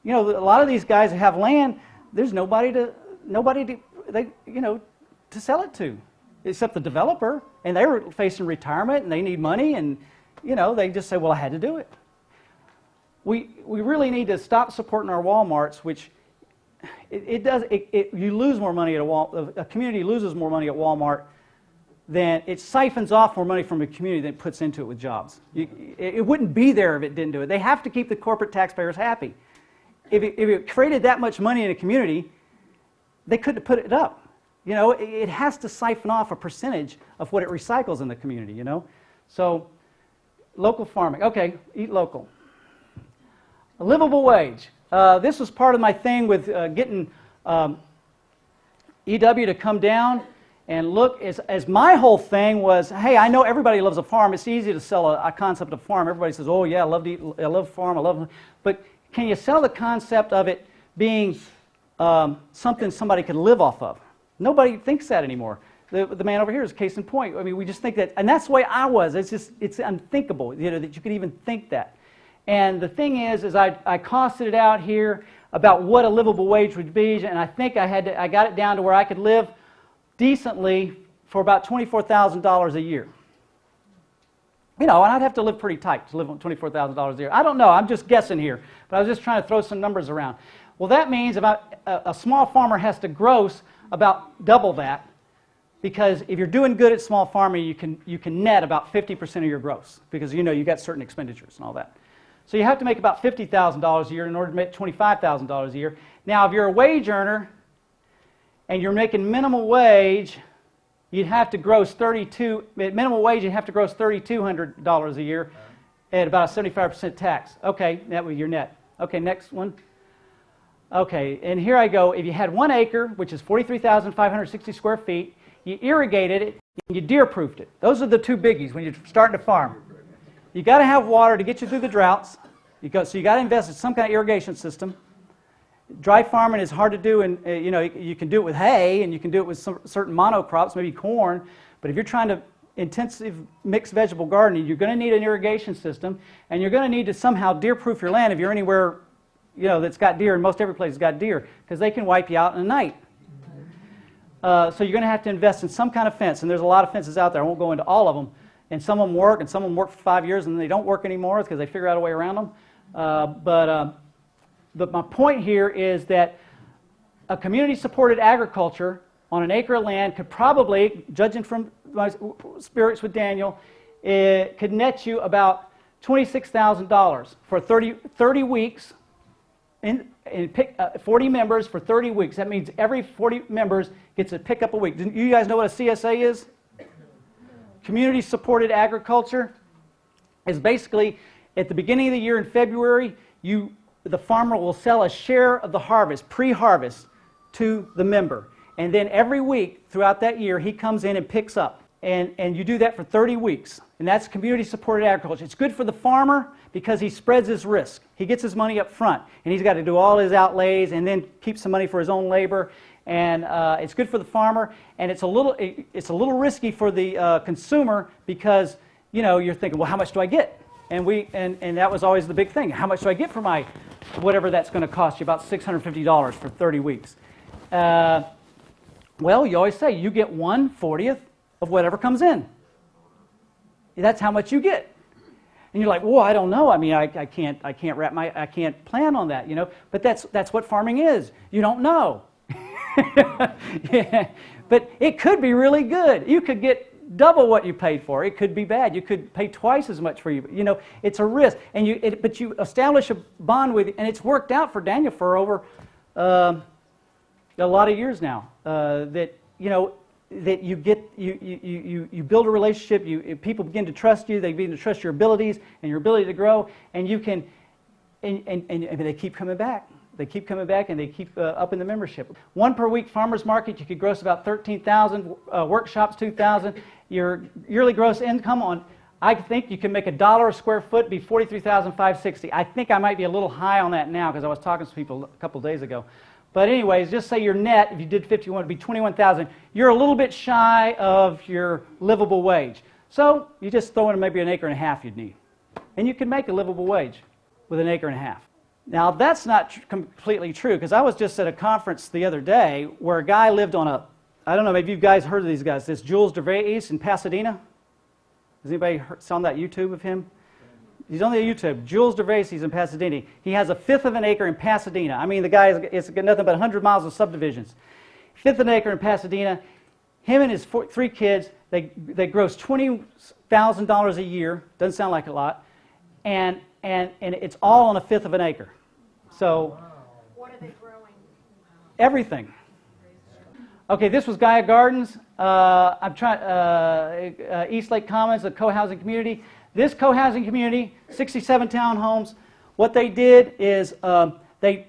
A lot of these guys that have land, there's nobody to sell it to, except the developer, and they were facing retirement and they need money, and they just say, well, I had to do it. We really need to stop supporting our Walmarts, which you lose more money at a community loses more money at Walmart than it siphons off more money from a community than it puts into it with jobs. It wouldn't be there if it didn't do it. They have to keep the corporate taxpayers happy. If it created that much money in a community, they couldn't put it up. It has to siphon off a percentage of what it recycles in the community, So, local farming. Okay, eat local. A livable wage. This was part of my thing with getting EW to come down and look. As my whole thing was, hey, I know everybody loves a farm. It's easy to sell a concept of farm. Everybody says, oh yeah, I love farm, but can you sell the concept of it being something somebody could live off of? Nobody thinks that anymore. The man over here is a case in point. I mean, we just think that, and that's the way I was. It's unthinkable, that you could even think that. And the thing is I costed it out here about what a livable wage would be, and I think I got it down to where I could live decently for about $24,000 a year. And I'd have to live pretty tight to live on $24,000 a year. I don't know. I'm just guessing here, but I was just trying to throw some numbers around. Well, that means about a small farmer has to gross about double that, because if you're doing good at small farming, you can net about 50% of your gross, because you got certain expenditures and all that. So you have to make about $50,000 a year in order to make $25,000 a year. Now, if you're a wage earner and you're making minimum wage, you'd have to gross minimum wage, you'd have to gross $3,200 a year at about a 75% tax. Okay, that was your net. Okay, next one. Okay, and here I go. If you had 1 acre, which is 43,560 square feet, you irrigated it, and you deer-proofed it. Those are the two biggies when you're starting to farm. You got to have water to get you through the droughts. So you got to invest in some kind of irrigation system. Dry farming is hard to do, and you can do it with hay, and you can do it with certain monocrops, maybe corn. But if you're trying to intensive mixed vegetable gardening, you're going to need an irrigation system, and you're going to need to somehow deer-proof your land if you're anywhere, that's got deer, and most every place has got deer, because they can wipe you out in a night. So you're going to have to invest in some kind of fence, and there's a lot of fences out there. I won't go into all of them. And some of them work, and some of them work for 5 years, and they don't work anymore because they figure out a way around them. But my point here is that a community-supported agriculture on an acre of land could probably, judging from my spirits with Daniel, it could net you about $26,000 for 30 weeks, and pick 40 members for 30 weeks. That means every 40 members gets to pick up a week. You guys know what a CSA is? Community-supported agriculture is basically, at the beginning of the year in February, the farmer will sell a share of the harvest, pre-harvest, to the member. And then every week throughout that year, he comes in and picks up. And you do that for 30 weeks. And that's community-supported agriculture. It's good for the farmer because he spreads his risk. He gets his money up front, and he's got to do all his outlays and then keep some money for his own labor. And it's good for the farmer, and it's a little risky for the consumer because you're thinking, well, how much do I get? And that was always the big thing. How much do I get for my whatever that's going to cost you? About $650 for 30 weeks. Well, you always say you get 1/40 of whatever comes in. That's how much you get. And you're like, well, I don't know. I mean, I can't plan on that, But that's what farming is. You don't know. Yeah. But it could be really good. You could get double what you paid for. It could be bad. You could pay twice as much for you. It's a risk. And but you establish a bond with, and it's worked out for Daniel for over a lot of years now. That that you get, you build a relationship, people begin to trust you, they begin to trust your abilities and your ability to grow, and you can, and they keep coming back. They keep coming back and they keep up in the membership. One per week farmers market, you could gross about 13,000, workshops 2,000. Your yearly gross income on, I think you can make $1 a square foot be $43,560. I think I might be a little high on that now because I was talking to people a couple days ago. But anyways, just say your net, if you did 51, it'd be 21,000. You're a little bit shy of your livable wage. So you just throw in maybe an acre and a half you'd need. And you can make a livable wage with an acre and a half. Now that's not completely true because I was just at a conference the other day where a guy lived on a, I don't know, maybe you guys heard of these guys, this Jules DeVries in Pasadena. Has anybody saw that YouTube of him? He's on the YouTube. Jules DeVries, he's in Pasadena. He has 1/5 of an acre in Pasadena. I mean, the guy is nothing but 100 miles of subdivisions. 1/5 of an acre in Pasadena. Him and his 3 kids, they gross $20,000 a year. Doesn't sound like a lot. And it's all on 1/5 of an acre. So, what are they growing? Everything. Okay, this was Gaia Gardens. I'm trying East Lake Commons, a co-housing community. This co-housing community, 67 townhomes. What they did is they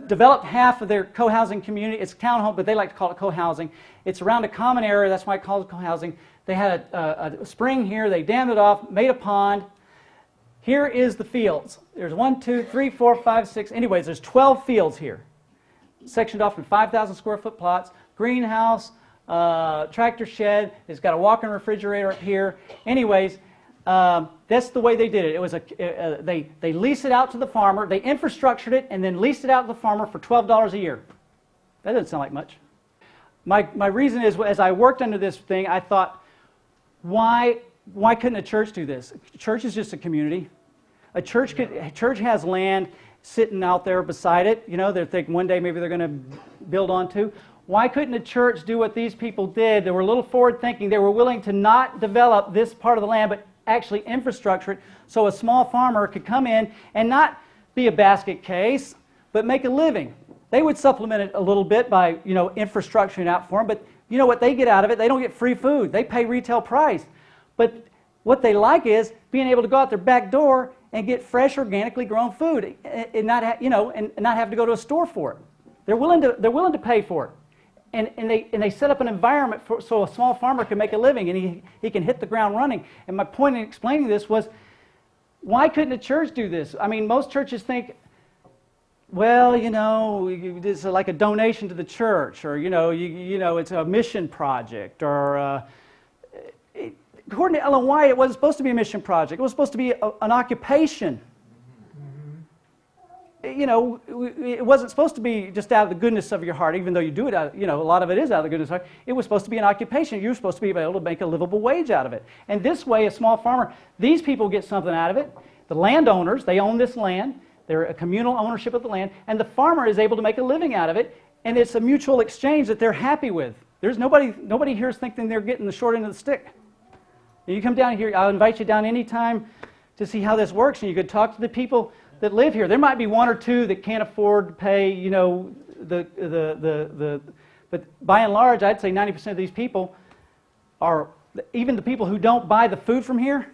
developed half of their co-housing community. It's townhome, but they like to call it co-housing. It's around a common area. That's why I call it co-housing. They had a spring here. They dammed it off, made a pond. Here is the fields. There's 1, 2, 3, 4, 5, 6. Anyways, there's 12 fields here, sectioned off in 5,000 square foot plots. Greenhouse, tractor shed. It's got a walk-in refrigerator up here. Anyways, that's the way they did it. It was they leased it out to the farmer. They infrastructured it and then leased it out to the farmer for $12 a year. That doesn't sound like much. My reason is, as I worked under this thing, I thought, why couldn't a church do this? A church is just a community. A church has land sitting out there beside it. You know, they're thinking one day maybe they're going to build onto. Why couldn't a church do what these people did? They were a little forward thinking. They were willing to not develop this part of the land, but actually infrastructure it so a small farmer could come in and not be a basket case, but make a living. They would supplement it a little bit by, you know, infrastructuring out for them, but you know what they get out of it? They don't get free food. They pay retail price. But what they like is being able to go out their back door and get fresh, organically grown food, and not have to go to a store for it. They're willing to pay for it, and they set up an environment so a small farmer can make a living and he can hit the ground running. And my point in explaining this was, why couldn't a church do this? I mean, most churches think, well, you know, it's like a donation to the church, or you know, it's a mission project, or according to Ellen White, it wasn't supposed to be a mission project. It was supposed to be an occupation. You know, it wasn't supposed to be just out of the goodness of your heart, even though you do it out, you know, a lot of it is out of the goodness of your heart. It was supposed to be an occupation. You were supposed to be able to make a livable wage out of it. And this way, a small farmer, these people get something out of it. The landowners, they own this land. They're a communal ownership of the land. And the farmer is able to make a living out of it. And it's a mutual exchange that they're happy with. There's nobody here is thinking they're getting the short end of the stick. You come down here, I'll invite you down anytime to see how this works, and you could talk to the people that live here. There might be 1 or 2 that can't afford to pay, you know, but by and large, I'd say 90% of these people are, even the people who don't buy the food from here,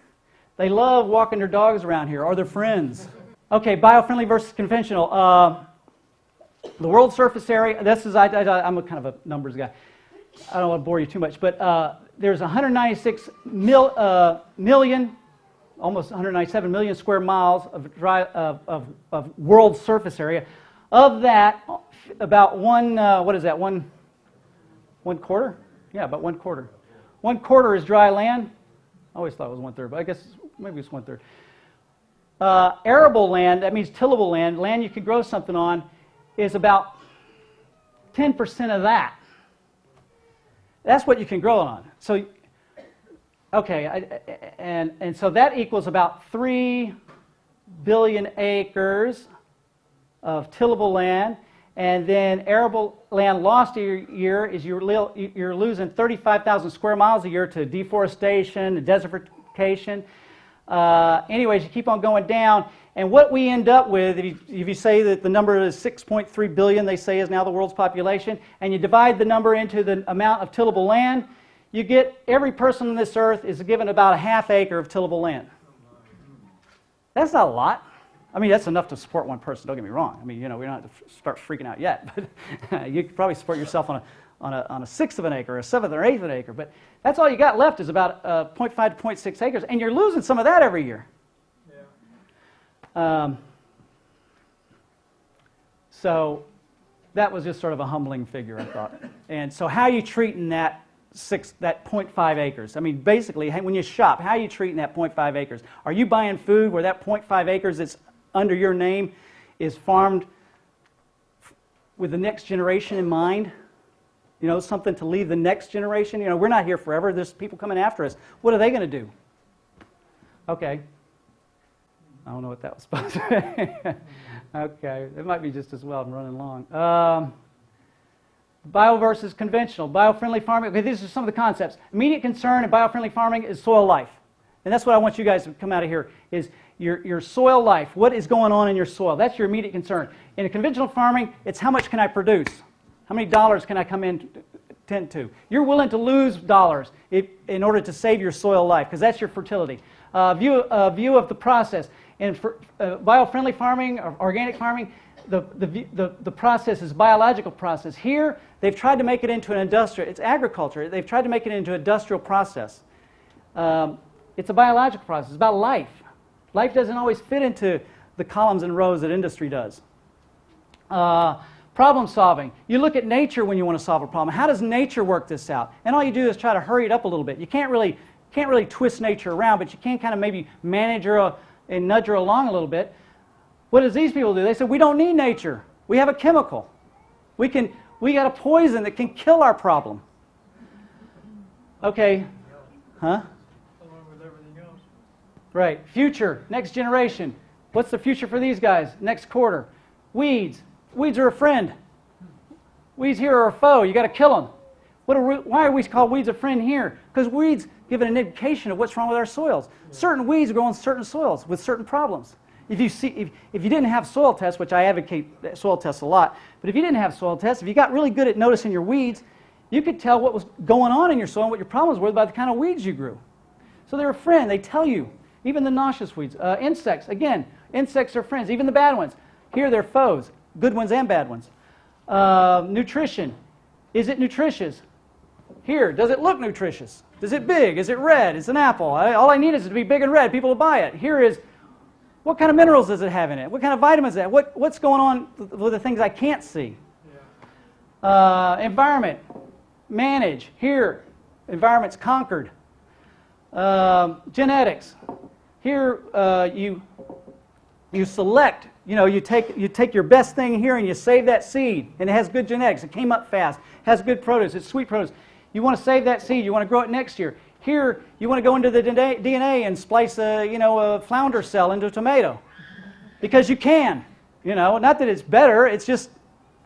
they love walking their dogs around here, or their friends. Okay, biofriendly versus conventional. The world surface area, this is, I'm a kind of a numbers guy. I don't want to bore you too much, but there's 196 million, almost 197 million square miles of world surface area. Of that, about one quarter? Yeah, about 1/4. 1/4 is dry land. I always thought it was 1/3, but I guess maybe it's 1/3. Arable land, that means tillable land, land you can grow something on, is about 10% of that. That's what you can grow on. So, okay, and so that equals about 3 billion acres of tillable land, and then arable land lost a year is you're losing 35,000 square miles a year to deforestation, desertification. Anyways, you keep on going down, And what we end up with, if you say that the number is 6.3 billion, they say is now the world's population, and you divide the number into the amount of tillable land, you get every person on this earth is given about a half acre of tillable land. That's not a lot. I mean, that's enough to support one person, don't get me wrong. I mean, we don't have to start freaking out yet, but you could probably support yourself on a sixth of an acre, a seventh or eighth of an acre, but that's all you got left is about 0.5 to 0.6 acres, and you're losing some of that every year. So that was just sort of a humbling figure, I thought. And so how are you treating that 0.5 acres? I mean, basically, when you shop, how are you treating that 0.5 acres? Are you buying food where that 0.5 acres that's under your name is farmed with the next generation in mind? Something to leave the next generation? We're not here forever. There's people coming after us. What are they going to do? Okay. I don't know what that was supposed to be. Okay, it might be just as well. I'm running long. Bio versus conventional. Bio-friendly farming. Okay, these are some of the concepts. Immediate concern in bio-friendly farming is soil life. And that's what I want you guys to come out of here, is your soil life. What is going on in your soil? That's your immediate concern. In conventional farming, it's how much can I produce? How many dollars can I come in tend to? You're willing to lose dollars in order to save your soil life, because that's your fertility. View of the process. And for bio-friendly farming or organic farming, the process is a biological process. Here, they've tried to make it into an industrial. It's agriculture. They've tried to make it into an industrial process. It's a biological process. It's about life. Life doesn't always fit into the columns and rows that industry does. Problem solving. You look at nature when you want to solve a problem. How does nature work this out? And all you do is try to hurry it up a little bit. You can't really twist nature around, but you can kind of maybe manage her and nudge her along a little bit. What does these people do? They say, we don't need nature. We have a chemical. We got a poison that can kill our problem. Okay. Huh? Along with everything else. Right. Future, next generation. What's the future for these guys? Next quarter. Weeds. Weeds are a friend. Weeds here are a foe. You got to kill them. Why are we called weeds a friend here? Because weeds give an indication of what's wrong with our soils. Certain weeds grow in certain soils with certain problems. If you didn't have soil tests, which I advocate soil tests a lot, but if you didn't have soil tests, if you got really good at noticing your weeds, you could tell what was going on in your soil and what your problems were by the kind of weeds you grew. So they're a friend. They tell you. Even the noxious weeds. Insects, again, insects are friends, even the bad ones. Here they're foes, good ones and bad ones. Nutrition. Is it nutritious? Here, does it look nutritious? Is it big? Is it red? It's an apple. All I need is it to be big and red. People will buy it. Here is, what kind of minerals does it have in it? What kind of vitamins does it have? What's going on with the things I can't see? Yeah. Environment. Manage. Here, environment's conquered. Genetics. Here, you select. You take your best thing here and you save that seed, and it has good genetics. It came up fast. Has good produce. It's sweet produce. You want to save that seed. You want to grow it next year. Here, you want to go into the DNA and splice a flounder cell into a tomato, because you can. Not that it's better. It's just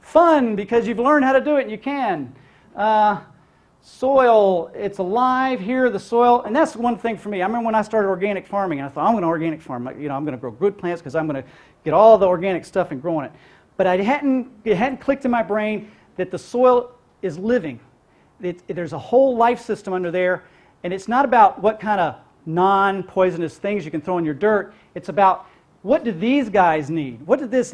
fun because you've learned how to do it and you can. Soil, it's alive here, the soil, and that's one thing for me. I remember when I started organic farming, and I thought, I'm going to organic farm. I'm going to grow good plants because I'm going to get all the organic stuff and growing it. But it hadn't clicked in my brain that the soil is living. There's a whole life system under there, and it's not about what kind of non-poisonous things you can throw in your dirt. It's about, what do these guys need? What do these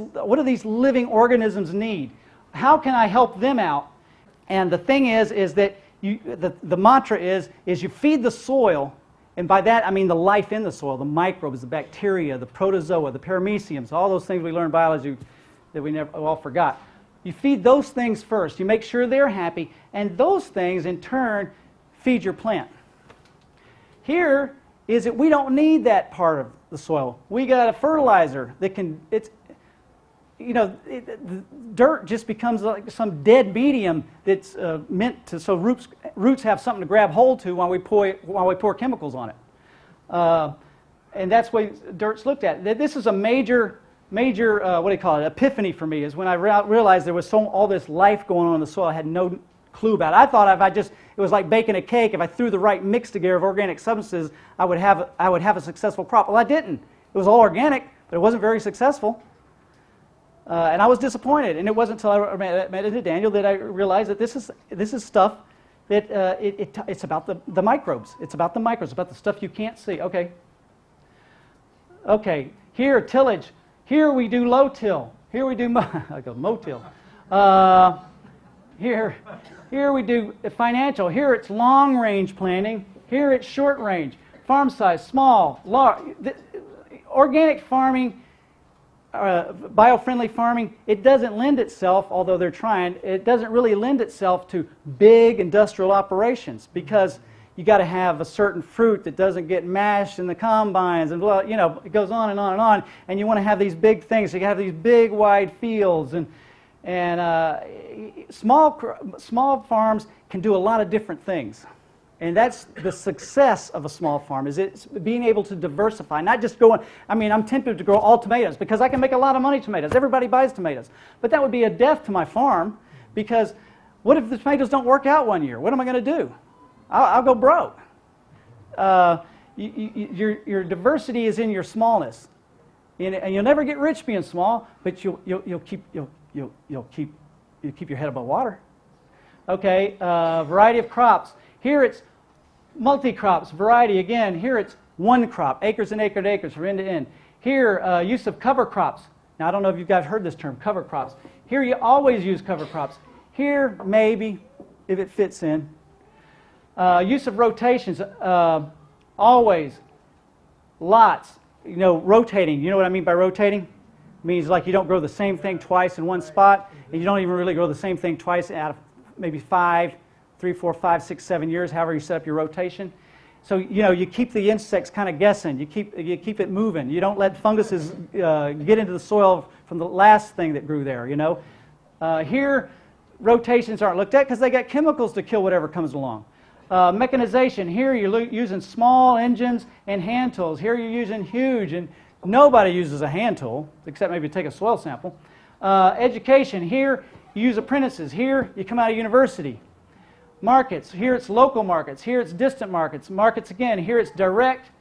living organisms need? How can I help them out? And the thing is that the mantra is you feed the soil, and by that I mean the life in the soil, the microbes, the bacteria, the protozoa, the parameciums, all those things we learned in biology that we all forgot. You feed those things first. You make sure they're happy, and those things in turn feed your plant. Here is that we don't need that part of the soil. We got a fertilizer that can, dirt just becomes like some dead medium that's meant to, so roots have something to grab hold to while we pour chemicals on it. And that's the way dirt's looked at. This is a major epiphany for me, is when I realized there was all this life going on in the soil I had no clue about. I thought it was like baking a cake. If I threw the right mix together of organic substances, I would have a successful crop. Well, I didn't. It was all organic, but it wasn't very successful. And I was disappointed. And it wasn't until I met into Daniel that I realized that this is stuff that it's about the microbes. It's about the microbes, about the stuff you can't see. Okay. Here, tillage. Here we do low till. Here we do motil. Here we do financial. Here it's long range planning. Here it's short range. Farm size, small, large. Organic farming, bio-friendly farming, it doesn't lend itself, although they're trying, it doesn't really lend itself to big industrial operations because you got to have a certain fruit that doesn't get mashed in the combines and blah, it goes on and on and on, and you want to have these big things, so you have these big wide fields, and small farms can do a lot of different things. And that's the success of a small farm, is it's being able to diversify, not just going, I'm tempted to grow all tomatoes because I can make a lot of money tomatoes. Everybody buys tomatoes. But that would be a death to my farm because what if the tomatoes don't work out one year? What am I going to do? I'll go broke. Your diversity is in your smallness. And you'll never get rich being small, but you'll keep your head above water. Okay, variety of crops. Here it's multi-crops, variety again. Here it's one crop, acres and acres and acres from end to end. Here, use of cover crops. Now, I don't know if you guys heard this term, cover crops. Here, you always use cover crops. Here, maybe, if it fits in. Use of rotations, always, lots. Rotating. You know what I mean by rotating? It means like you don't grow the same thing twice in one spot, and you don't even really grow the same thing twice out of maybe 3, 4, 5, 6, 7 years, however you set up your rotation. So, you keep the insects kind of guessing. You keep it moving. You don't let funguses get into the soil from the last thing that grew there, Here, rotations aren't looked at because they got chemicals to kill whatever comes along. Mechanization. Here, you're using small engines and hand tools. Here, you're using huge, and nobody uses a hand tool, except maybe take a soil sample. Education. Here, you use apprentices. Here, you come out of university. Markets. Here it's local markets. Here it's distant markets. Markets again. Here it's direct.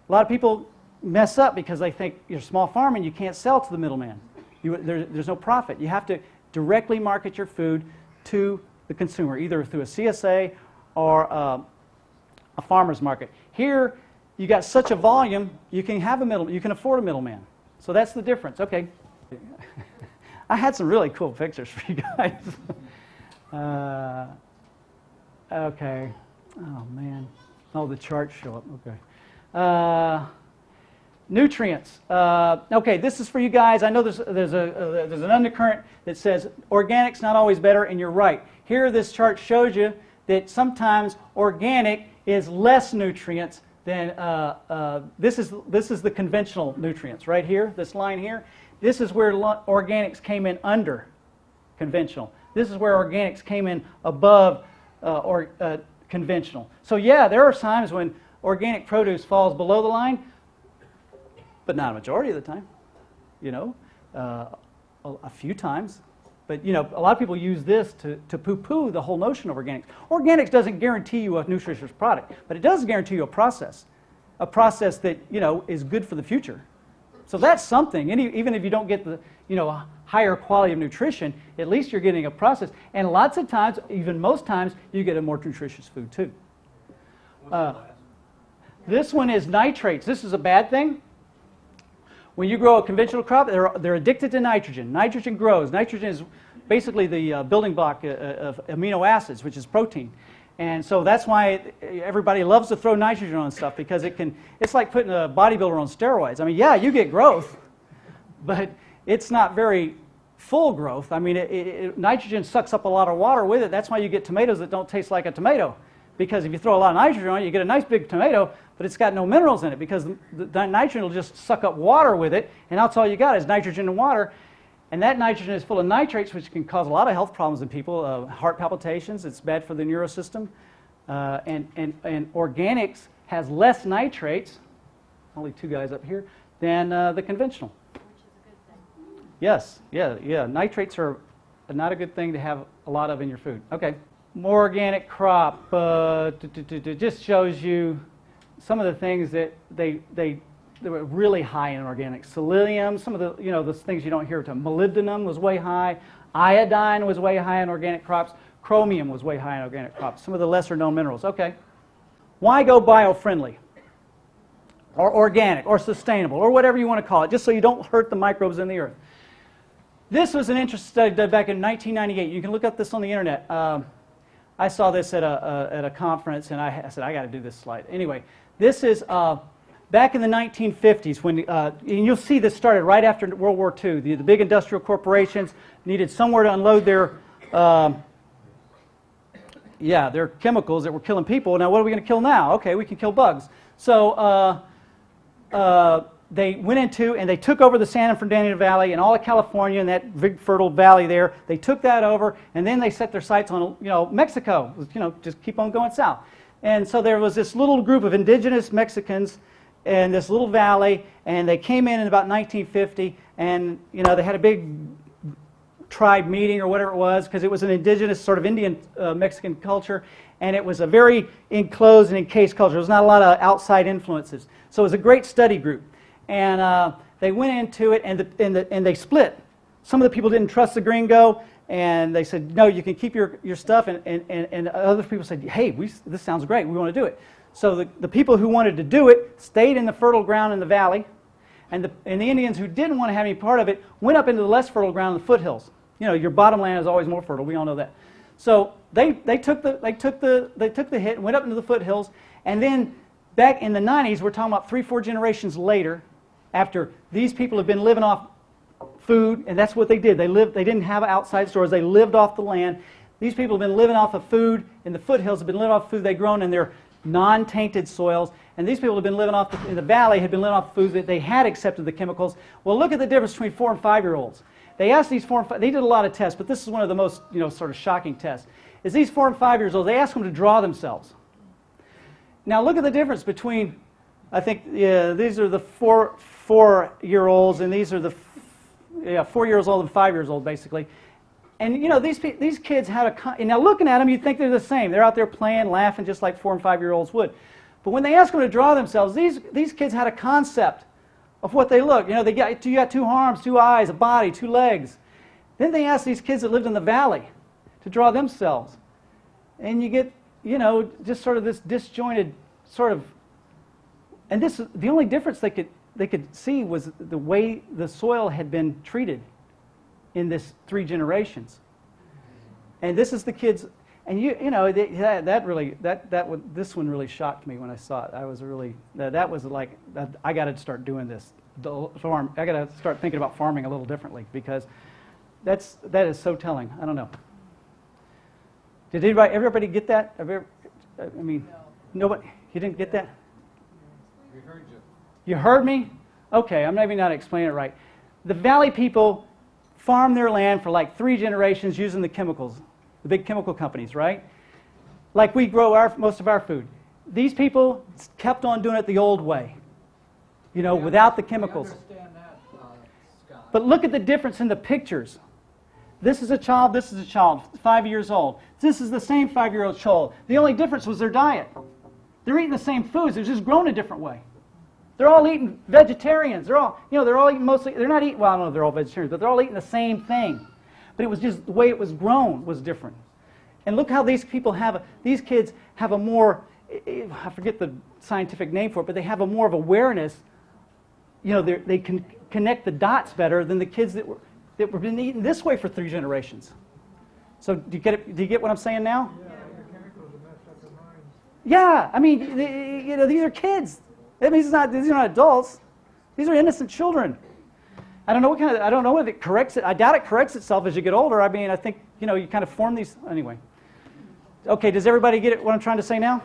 A lot of people mess up because they think you're small farm and you can't sell to the middleman. There's no profit. You have to directly market your food to the consumer, either through a CSA or a farmer's market. Here, you got such a volume, you can afford a middleman. So that's the difference. Okay. I had some really cool pictures for you guys. Okay. Oh, man. Oh, the charts show up. Okay. Nutrients. Okay, this is for you guys. I know there's an undercurrent that says organic's not always better, and you're right. Here, this chart shows you that sometimes organic is less nutrients than this is the conventional nutrients right here. This line here. This is where organics came in under conventional. This is where organics came in above conventional. So yeah, there are times when organic produce falls below the line, but not a majority of the time. A few times. But a lot of people use this to poo-poo the whole notion of organics. Organics doesn't guarantee you a nutritious product, but it does guarantee you a process that is good for the future. So that's something. Even if you don't get the higher quality of nutrition, at least you're getting a process. And lots of times, even most times, you get a more nutritious food too. This one is nitrates. This is a bad thing. When you grow a conventional crop, they're addicted to nitrogen. Nitrogen grows. Nitrogen is basically the building block of amino acids, which is protein. And so that's why everybody loves to throw nitrogen on stuff, because it's like putting a bodybuilder on steroids. I mean, yeah, you get growth, but it's not very full growth. I mean, nitrogen sucks up a lot of water with it. That's why you get tomatoes that don't taste like a tomato, because if you throw a lot of nitrogen on it, you get a nice big tomato, but it's got no minerals in it, because the nitrogen will just suck up water with it, and that's all you got is nitrogen and water. And that nitrogen is full of nitrates, which can cause a lot of health problems in people, heart palpitations. It's bad for the neurosystem. And organics has less nitrates, only two guys up here, than the conventional. Which is a good thing. Yes, yeah. Nitrates are not a good thing to have a lot of in your food. Okay, more organic crop just shows you some of the things that they they were really high in organic. Selenium, some of the, those things you don't hear. Molybdenum was way high. Iodine was way high in organic crops. Chromium was way high in organic crops. Some of the lesser known minerals. Okay. Why go bio-friendly? Or organic, or sustainable, or whatever you want to call it, just so you don't hurt the microbes in the earth. This was an interesting study done back in 1998. You can look up this on the internet. I saw this at a conference, and I said, I got to do this slide. Anyway, this is back in the 1950s, when, and you'll see this started right after World War II. The big industrial corporations needed somewhere to unload their chemicals that were killing people. Now, what are we going to kill now? Okay, we can kill bugs. So they went into and they took over the San Fernando Valley and all of California and that big fertile valley there. They took that over, and then they set their sights on Mexico. Just keep on going south. And so there was this little group of indigenous Mexicans in this little valley, and they came in about 1950, and they had a big tribe meeting or whatever it was, because it was an indigenous sort of Indian Mexican culture, and it was a very enclosed and encased culture. There was not a lot of outside influences. So it was a great study group. And they went into it, and they split. Some of the people didn't trust the gringo, and they said, no, you can keep your stuff, and other people said, hey, this sounds great, we want to do it. So the people who wanted to do it stayed in the fertile ground in the valley, and the Indians who didn't want to have any part of it went up into the less fertile ground in the foothills. Your bottom land is always more fertile, we all know that. So they took the hit and went up into the foothills, and then back in the 90s, we're talking about 3-4 generations later, after these people have been living off food, and that's what they did. They didn't have outside stores. They lived off the land. These people have been living off of food in the foothills, have been living off food they've grown in their non-tainted soils, and these people have been living off in the valley, had been living off food that they had accepted the chemicals. Well, look at the difference between 4 and 5-year-olds. They asked these 4 and 5, they did a lot of tests, but this is one of the most sort of shocking tests. Is these 4 and 5-year-olds, they asked them to draw themselves. Now look at the difference between, I think, these are the 4-year-olds, and these are the 4 years old and 5 years old, basically. And these kids had and now looking at them, you'd think they're the same. They're out there playing, laughing, just like 4 and 5-year-olds would. But when they asked them to draw themselves, these kids had a concept of what they look. You got 2 arms, 2 eyes, a body, 2 legs. Then they asked these kids that lived in the valley to draw themselves, and you get just sort of this disjointed sort of. And the only difference they could see was the way the soil had been treated in this 3 generations. And this is the kids, and this one really shocked me when I saw it. I was really, that was like, I got to start doing this. I got to start thinking about farming a little differently, because that is so telling. I don't know. Did everybody get that? Nobody. You didn't get that? We heard you. You heard me? Okay, I'm maybe not explaining it right. The valley people farm their land for like 3 generations using the chemicals, the big chemical companies, right? Like we grow most of our food. These people kept on doing it the old way, without the chemicals. I understand that, Scott. But look at the difference in the pictures. This is a child, 5 years old. This is the same 5-year-old child. The only difference was their diet. They're eating the same foods, they're just grown a different way. They're all eating vegetarians. They're all eating mostly, they're not eating, well, I don't know if they're all vegetarians, but they're all eating the same thing. But it was just the way it was grown was different. And look how these kids have a more, I forget the scientific name for it, but they have a more of awareness. They can connect the dots better than the kids that were been eating this way for 3 generations. So do you get it? Do you get what I'm saying now? Yeah, the chemicals have messed up their minds. Yeah, I mean, these are kids. That means these are not adults. These are innocent children. I don't know if it corrects it. I doubt it corrects itself as you get older. I mean, I think you kind of form these anyway. Okay, does everybody get it? What I'm trying to say now?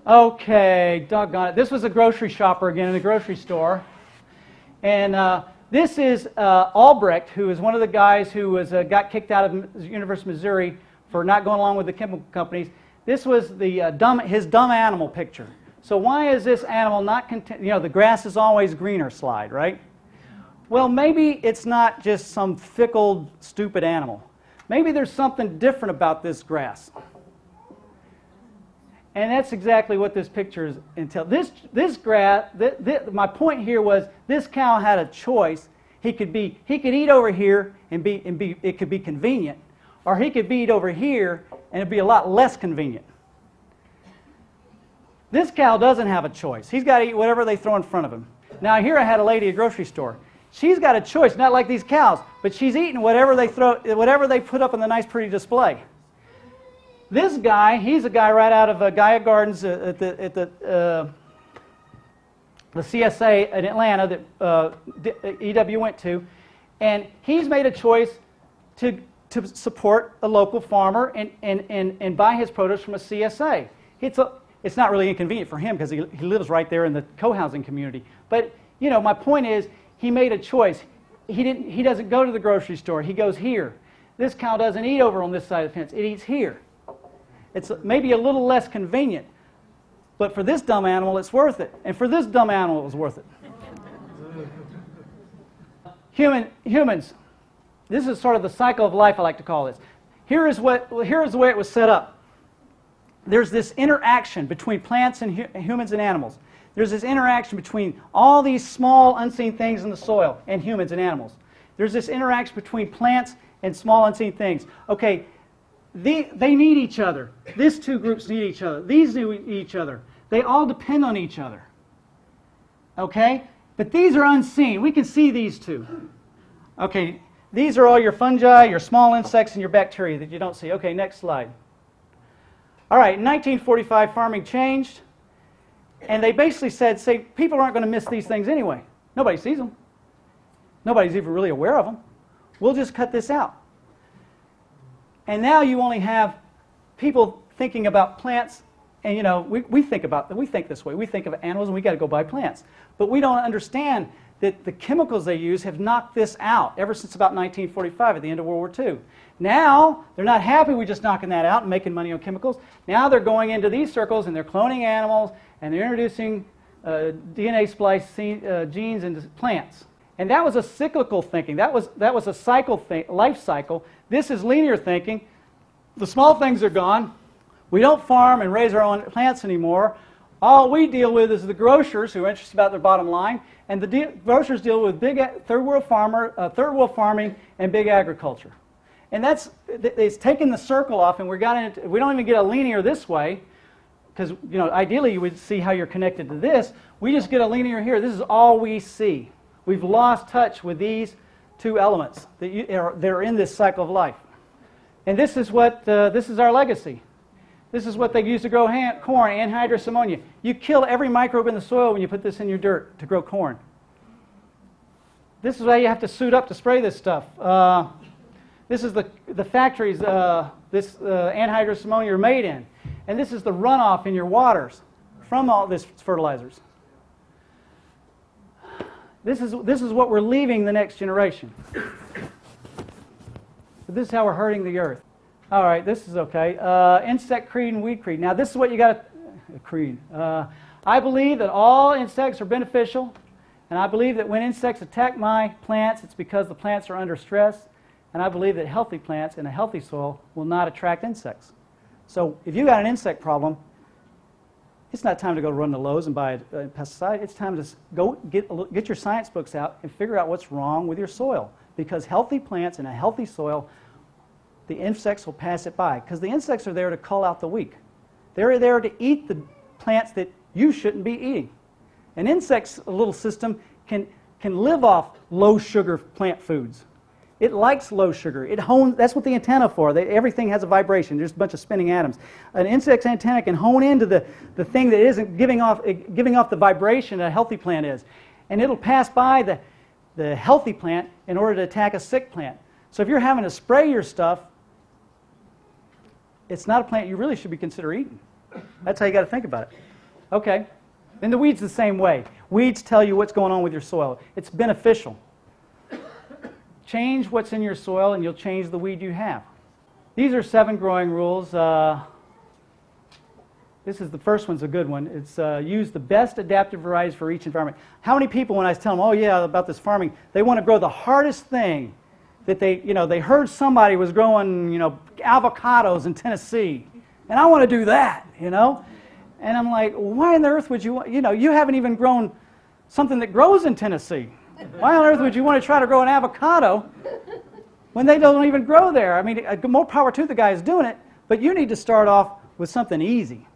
Okay, doggone it. This was a grocery shopper again in a grocery store, and this is Albrecht, who is one of the guys who got kicked out of the University of Missouri for not going along with the chemical companies. This was his dumb animal picture. So why is this animal not content? The grass is always greener slide, right? Well, maybe it's not just some fickle, stupid animal. Maybe there's something different about this grass. And that's exactly what this picture is entail. This graph, my point here was this cow had a choice. He could eat over here and it could be convenient, or he could eat over here and it'd be a lot less convenient. This cow doesn't have a choice. He's got to eat whatever they throw in front of him. Now here I had a lady at a grocery store. She's got a choice, not like these cows, but she's eating whatever they put up in the nice pretty display. This guy, he's a guy right out of Gaia Gardens at the CSA in Atlanta that EW went to, and he's made a choice to support a local farmer and buy his produce from a CSA. It's not really inconvenient for him because he lives right there in the co-housing community. But my point is, he made a choice. He doesn't go to the grocery store. He goes here. This cow doesn't eat over on this side of the fence. It eats here. It's maybe a little less convenient, but for this dumb animal, it's worth it. And for this dumb animal, it was worth it. Humans. This is sort of the cycle of life, I like to call this. Here is the way it was set up. There's this interaction between plants and humans and animals. There's this interaction between all these small unseen things in the soil and humans and animals. There's this interaction between plants and small unseen things. Okay, they need each other. These two groups need each other. These need each other. They all depend on each other. Okay? But these are unseen. We can see these two. Okay, these are all your fungi, your small insects, and your bacteria that you don't see. Okay, next slide. All right, in 1945, farming changed. And they basically said, people aren't going to miss these things anyway. Nobody sees them. Nobody's even really aware of them. We'll just cut this out. And now you only have people thinking about plants, and we think this way. We think of animals and we got to go buy plants. But we don't understand that the chemicals they use have knocked this out ever since about 1945 at the end of World War II. Now, they're not happy with just knocking that out and making money on chemicals. Now they're going into these circles and they're cloning animals and they're introducing DNA splice genes into plants. And that was a cyclical thinking. That was a life cycle. This is linear thinking. The small things are gone. We don't farm and raise our own plants anymore. All we deal with is the grocers who are interested about their bottom line, and the grocers deal with big third world farming and big agriculture. And it's taken the circle off, and we don't even get a linear this way, because ideally you would see how you're connected to this. We just get a linear here. This is all we see. We've lost touch with these two elements that are in this cycle of life. And this is our legacy. This is what they use to grow corn, anhydrous ammonia. You kill every microbe in the soil when you put this in your dirt to grow corn. This is why you have to suit up to spray this stuff. This is the factories this anhydrous ammonia are made in. And this is the runoff in your waters from all this fertilizers. This is what we're leaving the next generation. But this is how we're hurting the earth. All right, this is okay. Insect creed and weed creed. Now, this is what you got to creed. I believe that all insects are beneficial, and I believe that when insects attack my plants, it's because the plants are under stress, and I believe that healthy plants in a healthy soil will not attract insects. So, if you got an insect problem, it's not time to go run to Lowe's and buy a pesticide. It's time to go get your science books out and figure out what's wrong with your soil, because healthy plants in a healthy soil, the insects will pass it by, because the insects are there to cull out the weak. They're there to eat the plants that you shouldn't be eating. An insect's little system can live off low-sugar plant foods. It likes low sugar. That's what the antenna for. Everything has a vibration. There's a bunch of spinning atoms. An insect's antenna can hone into the thing that isn't giving off the vibration a healthy plant is. And it'll pass by the healthy plant in order to attack a sick plant. So if you're having to spray your stuff, it's not a plant you really should be considering eating. That's how you got to think about it. Okay. And the weeds the same way. Weeds tell you what's going on with your soil. It's beneficial. Change what's in your soil and you'll change the weed you have. These are 7 growing rules. This is the first one's a good one. It's use the best adaptive varieties for each environment. How many people, when I tell them, oh yeah, about this farming, they want to grow the hardest thing that they heard somebody was growing, avocados in Tennessee, and I want to do that, And I'm like, why on earth would you want, you haven't even grown something that grows in Tennessee. Why on earth would you want to try to grow an avocado when they don't even grow there? I mean, more power to the guys doing it, but you need to start off with something easy.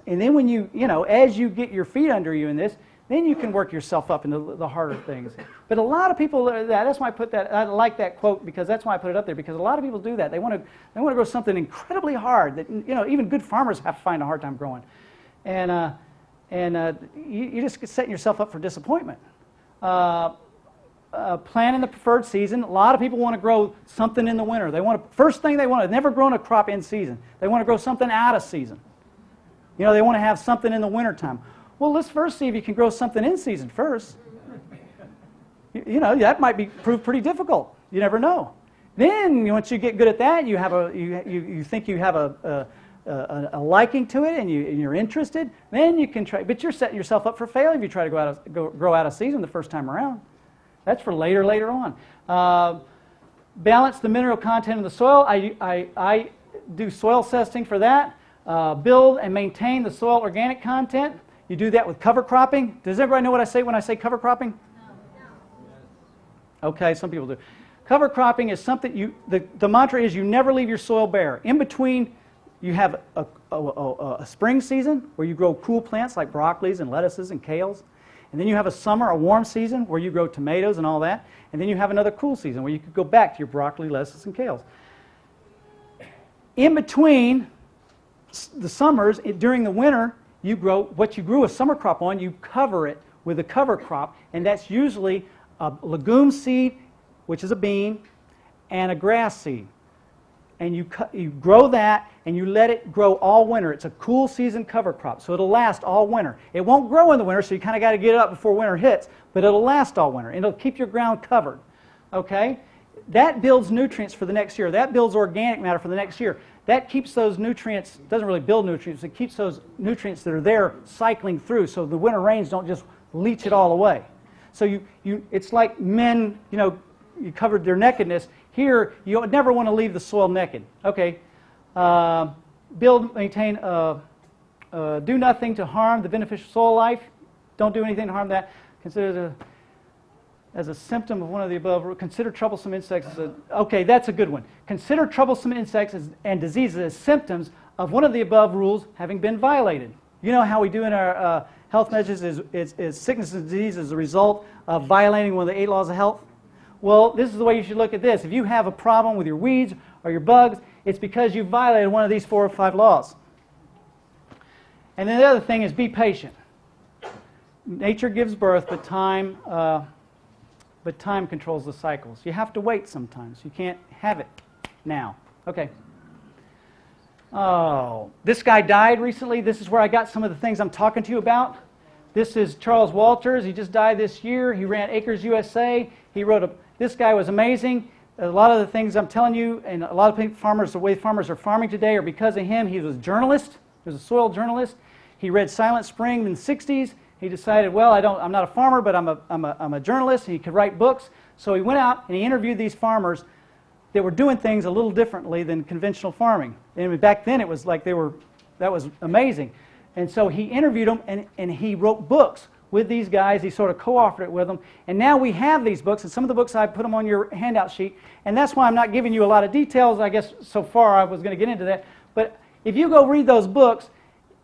And then when as you get your feet under you in this, then you can work yourself up into the harder things. But a lot of people, that's why I put that, I like that quote, because that's why I put it up there, because a lot of people do that. They want to grow something incredibly hard that, even good farmers have to find a hard time growing. And you're just setting yourself up for disappointment. Planting the preferred season. A lot of people want to grow something in the winter. First thing they want, they've never grown a crop in season. They want to grow something out of season. They want to have something in the wintertime. Well, let's first see if you can grow something in season first. That might prove pretty difficult. You never know. Then once you get good at that, you think you have a liking to it, and you're interested. Then you can try. But you're setting yourself up for failure if you try to grow out of season the first time around. That's for later on. Balance the mineral content of the soil. I do soil testing for that. Build and maintain the soil organic content. You do that with cover cropping. Does everybody know what I say when I say cover cropping? No. Okay, some people do. Cover cropping is something the mantra is you never leave your soil bare. In between, you have a spring season where you grow cool plants like broccolis and lettuces and kales. And then you have a warm season where you grow tomatoes and all that. And then you have another cool season where you could go back to your broccoli, lettuces, and kales. In between the summers, during the winter, you grow what you grew a summer crop on, you cover it with a cover crop, and that's usually a legume seed, which is a bean, and a grass seed. And you grow that, and you let it grow all winter. It's a cool season cover crop, so it'll last all winter. It won't grow in the winter, so you kind of got to get it up before winter hits, but it'll last all winter, and it'll keep your ground covered. Okay? That builds nutrients for the next year. That builds organic matter for the next year. That keeps those nutrients, doesn't really build nutrients, it keeps those nutrients that are there cycling through, so the winter rains don't just leach it all away. So it's like men, you covered their nakedness. Here, you never want to leave the soil naked. Okay, build, maintain, do nothing to harm the beneficial soil life. Don't do anything to harm that. Consider as a symptom of one of the above. Consider troublesome insects okay, that's a good one. Consider troublesome insects and diseases as symptoms of one of the above rules having been violated. You know how we do in our health measures is sickness and disease as a result of violating one of the 8 laws of health? Well, this is the way you should look at this. If you have a problem with your weeds or your bugs, it's because you violated one of these 4 or 5 laws. And then the other thing is be patient. Nature gives birth, but time controls the cycles. You have to wait sometimes. You can't have it now. Okay. Oh, this guy died recently. This is where I got some of the things I'm talking to you about. This is Charles Walters. He just died this year. He ran Acres USA. He wrote this guy was amazing. A lot of the things I'm telling you, and a lot of farmers, the way farmers are farming today are because of him. He was a journalist. He was a soil journalist. He read Silent Spring in the 60s. He decided, well, I'm not a farmer, but I'm a journalist, and he could write books. So he went out and he interviewed these farmers that were doing things a little differently than conventional farming. And back then it was like that was amazing. And so he interviewed them, and he wrote books with these guys. He sort of co-authored it with them. And now we have these books, and some of the books I put them on your handout sheet. And that's why I'm not giving you a lot of details. I guess so far I was going to get into that. But if you go read those books,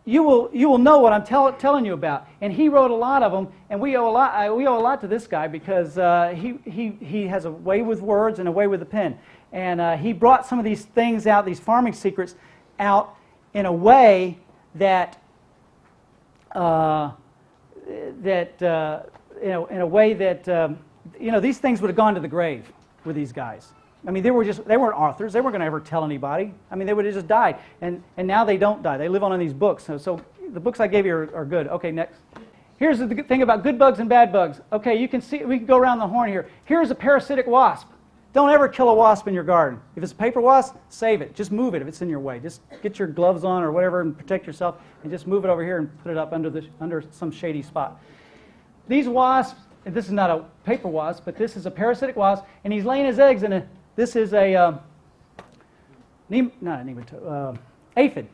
you will know what I'm telling you about. And he wrote a lot of them, and we owe a lot to this guy because he has a way with words and a way with the pen. And he brought some of these things out, these farming secrets, out in a way that these things would have gone to the grave with these guys. I mean, they weren't authors. They weren't going to ever tell anybody. I mean, they would have just died. And now they don't die. They live on in these books. So the books I gave you are good. Okay, next. Here's the thing about good bugs and bad bugs. Okay, you can see, we can go around the horn here. Here's a parasitic wasp. Don't ever kill a wasp in your garden. If it's a paper wasp, save it. Just move it if it's in your way. Just get your gloves on or whatever and protect yourself, and just move it over here and put it up under some shady spot. These wasps, this is not a paper wasp, but this is a parasitic wasp, and he's laying his eggs in a, this is a, not a nematode, aphid.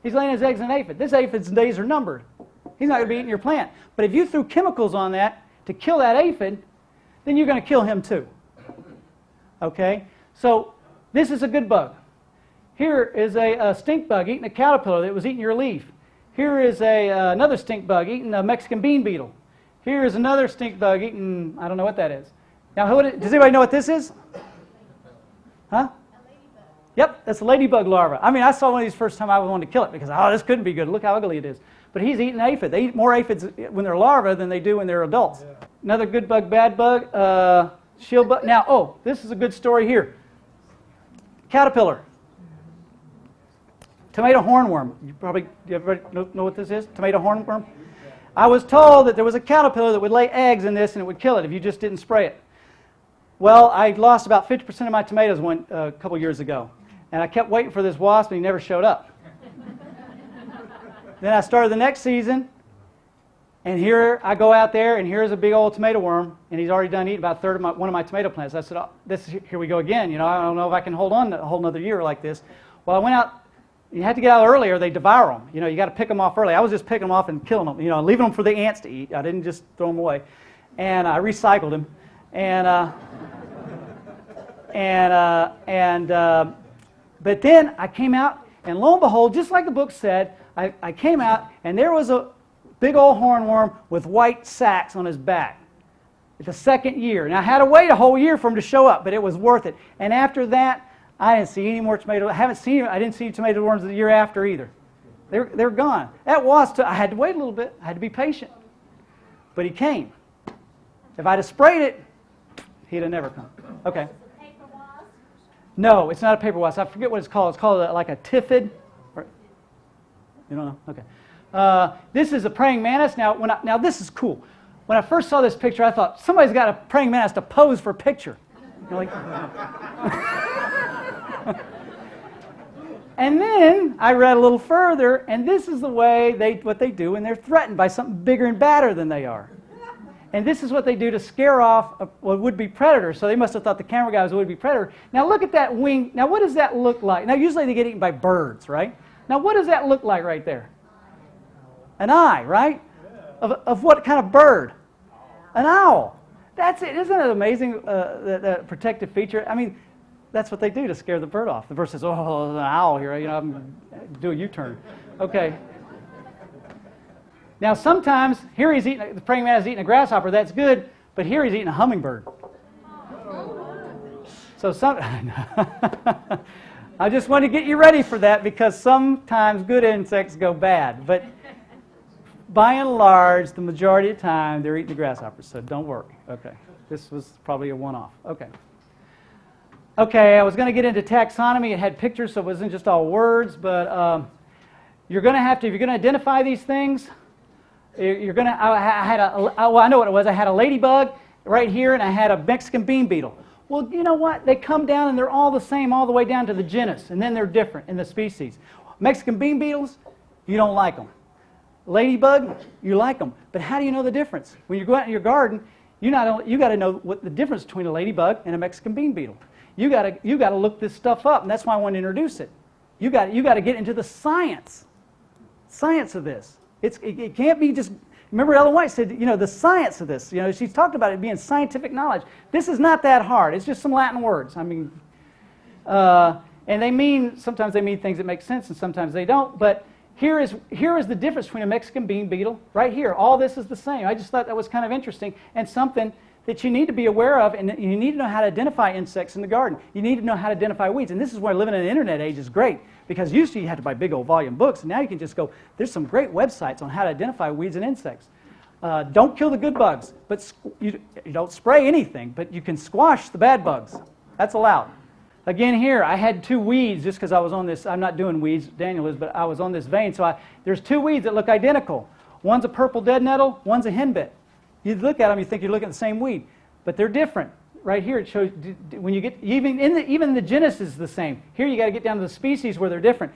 He's laying his eggs in an aphid. This aphid's days are numbered. He's not going to be eating your plant. But if you threw chemicals on that to kill that aphid, then you're going to kill him too. Okay? So this is a good bug. Here is a stink bug eating a caterpillar that was eating your leaf. Here is another stink bug eating a Mexican bean beetle. Here is another stink bug eating, I don't know what that is. Now, does anybody know what this is? Huh? Yep, that's a ladybug larva. I mean, I saw one of these first time I wanted to kill it because, oh, this couldn't be good. Look how ugly it is. But he's eating an aphid. They eat more aphids when they're larvae than they do when they're adults. Yeah. Another good bug, bad bug, shield bug. Now, oh, this is a good story here. Caterpillar. Tomato hornworm. Everybody know what this is? Tomato hornworm? I was told that there was a caterpillar that would lay eggs in this and it would kill it if you just didn't spray it. Well, I lost about 50% of my tomatoes a couple years ago. And I kept waiting for this wasp and he never showed up. Then I started the next season, and here I go out there, and here's a big old tomato worm, and he's already done eating about a third of one of my tomato plants. I said, oh, here we go again. You know, I don't know if I can hold on a whole another year like this. Well, I went out. You have to get out early or they devour them. You know, you got to pick them off early. I was just picking them off and killing them, you know, leaving them for the ants to eat. I didn't just throw them away. And I recycled them. But then I came out, and lo and behold, just like the book said, I came out, and there was a big old hornworm with white sacs on his back. It's the second year. And I had to wait a whole year for him to show up, but it was worth it. And after that, I didn't see any more tomato. I didn't see tomato worms the year after either. They're gone. That wasp, I had to wait a little bit. I had to be patient. But he came. If I'd have sprayed it, he'd have never come. Okay. No, it's not a paper wasp. I forget what it's called. It's called like a typhid. You don't know? Okay. This is a praying mantis. Now this is cool. When I first saw this picture, I thought, somebody's got a praying mantis to pose for a picture. You're like, and then I read a little further, and this is the way what they do when they're threatened by something bigger and badder than they are. And this is what they do to scare off a would-be predator. So they must have thought the camera guy was a would-be predator. Now look at that wing. Now what does that look like? Now usually they get eaten by birds, right? Now what does that look like right there? An eye, right? Of what kind of bird? An owl. That's it. Isn't it amazing, the protective feature? I mean, that's what they do to scare the bird off. The bird says, oh, there's an owl here. You know, I'm do a U-turn. Okay. Now sometimes, here he's eating, the praying mantis is eating a grasshopper. That's good. But here he's eating a hummingbird. So I just want to get you ready for that because sometimes good insects go bad. But by and large, the majority of the time, they're eating the grasshoppers. So don't worry. Okay. This was probably a one-off. Okay. Okay, I was going to get into taxonomy. It had pictures, so it wasn't just all words. But you're going to have to, if you're going to identify these things, you're going to, well, I know what it was. I had a ladybug right here, and I had a Mexican bean beetle. Well, you know what? They come down, and they're all the same all the way down to the genus, and then they're different in the species. Mexican bean beetles, you don't like them. Ladybug, you like them. But how do you know the difference? When you go out in your garden, you got to know what the difference between a ladybug and a Mexican bean beetle. You got to look this stuff up, and that's why I want to introduce it. You got to get into the science of this. It can't be just. Remember, Ellen White said, you know, the science of this. You know, she's talked about it being scientific knowledge. This is not that hard. It's just some Latin words. I mean, and sometimes they mean things that make sense, and sometimes they don't. But here is the difference between a Mexican bean beetle. Right here, all this is the same. I just thought that was kind of interesting and something that you need to be aware of, and you need to know how to identify insects in the garden. You need to know how to identify weeds, and this is where living in the internet age is great, because used to you had to buy big old volume books, and now you can just go, there's some great websites on how to identify weeds and insects. Don't kill the good bugs, but you don't spray anything, but you can squash the bad bugs. That's allowed. Again here, I had two weeds just because I was on this, I'm not doing weeds, Daniel is, but I was on this vein, so there's two weeds that look identical. One's a purple dead nettle, one's a henbit. You look at them, you think you're looking at the same weed, but they're different. Right here, it shows when you get even the genus is the same. Here, you got to get down to the species where they're different.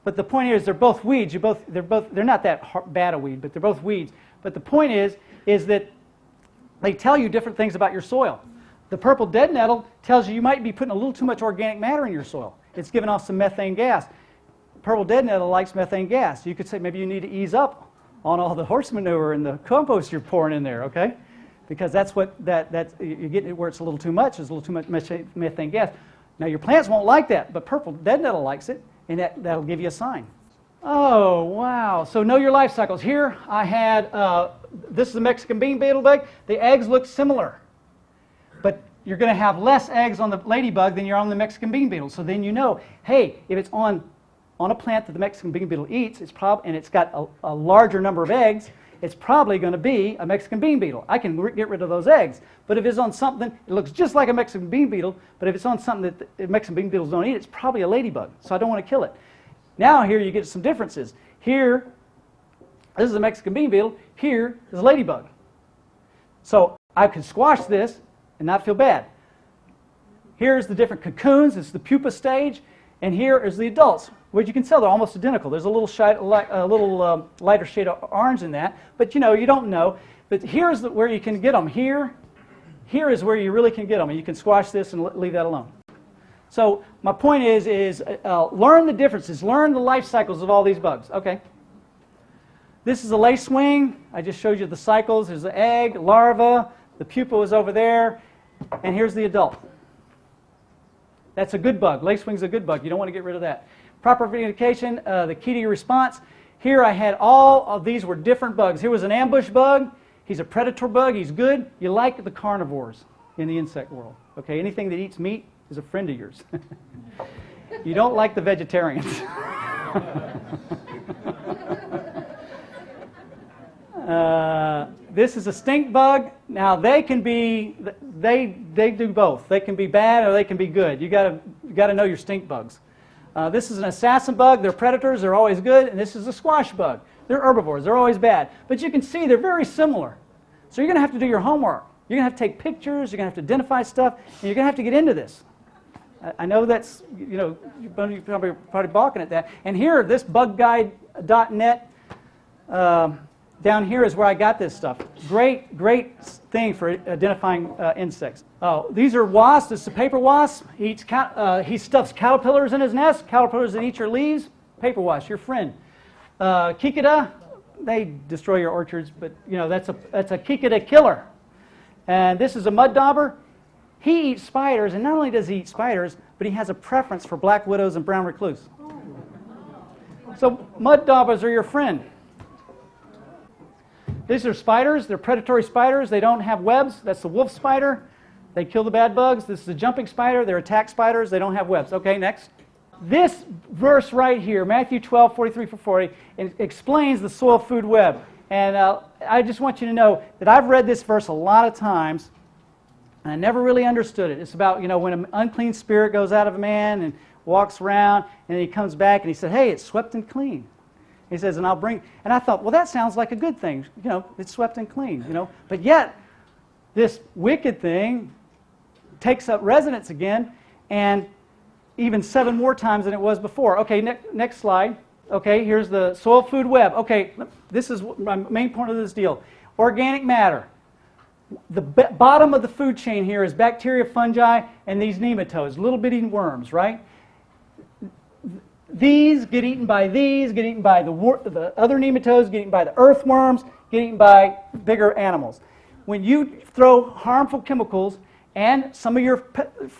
But the point here is they're both weeds. They're not that bad a weed, but they're both weeds. But the point is that they tell you different things about your soil. The purple dead nettle tells you might be putting a little too much organic matter in your soil. It's giving off some methane gas. purple dead nettle likes methane gas. You could say maybe you need to ease up on all the horse manure and the compost you're pouring in there, okay? Because that's what that's you get it where it's a little too much. There's a little too much methane gas. Now your plants won't like that, but purple dead nettle likes it, and that'll give you a sign. Oh wow! So know your life cycles. Here I had this is a Mexican bean beetle bug. The eggs look similar, but you're going to have less eggs on the ladybug than you're on the Mexican bean beetle. So then you know, hey, if it's on a plant that the Mexican bean beetle eats, and it's got a larger number of eggs, it's probably going to be a Mexican bean beetle. I can get rid of those eggs. But if it's on something, it looks just like a Mexican bean beetle, but if it's on something that the Mexican bean beetles don't eat, it's probably a ladybug. So I don't want to kill it. Now here you get some differences. Here, this is a Mexican bean beetle. Here is a ladybug. So I could squash this and not feel bad. Here's the different cocoons. It's the pupa stage. And here is the adults, which you can tell they're almost identical. There's a little lighter shade of orange in that, but you don't know. But here's where you can get them. Here is where you really can get them, and you can squash this and leave that alone. So my point is learn the differences, learn the life cycles of all these bugs. Okay. This is a lacewing. I just showed you the cycles. There's the egg, larva, the pupa was over there, and here's the adult. That's a good bug. Lacewing's a good bug. You don't want to get rid of that. Proper communication, the key to your response. Here I had all of these were different bugs. Here was an ambush bug. He's a predator bug. He's good. You like the carnivores in the insect world. Okay, anything that eats meat is a friend of yours. You don't like the vegetarians. This is a stink bug. Now they can be, they do both. They can be bad or they can be good. You gotta know your stink bugs. This is an assassin bug. They're predators. They're always good. And this is a squash bug. They're herbivores. They're always bad. But you can see they're very similar. So you're going to have to do your homework. You're going to have to take pictures. You're going to have to identify stuff. And you're going to have to get into this. I know that's, you're probably balking at that. And here, this bugguide.net, down here is where I got this stuff. Great thing for identifying insects. Oh, these are wasps. This is a paper wasp. He stuffs caterpillars in his nest. Caterpillars that eat your leaves. Paper wasp, your friend. Cicada, they destroy your orchards, but that's a cicada killer. And this is a mud dauber. He eats spiders, and not only does he eat spiders, but he has a preference for black widows and brown recluse. So mud daubers are your friend. These are spiders. They're predatory spiders. They don't have webs. That's the wolf spider. They kill the bad bugs. This is a jumping spider. They're attack spiders. They don't have webs. Okay, next. This verse right here, Matthew 12:43-40, it explains the soil food web. And I just want you to know that I've read this verse a lot of times, and I never really understood it. It's about, when an unclean spirit goes out of a man and walks around, and he comes back and he said, hey, it's swept and clean. He says, and I thought, well, that sounds like a good thing. It's swept and clean, But yet, this wicked thing takes up residence again, and even 7 more times than it was before. Okay, next slide. Okay, here's the soil food web. Okay, this is my main point of this deal. Organic matter. The bottom of the food chain here is bacteria, fungi, and these nematodes, little bitty worms, right? These get eaten by these, get eaten by the other nematodes, get eaten by the earthworms, get eaten by bigger animals. When you throw harmful chemicals and some of your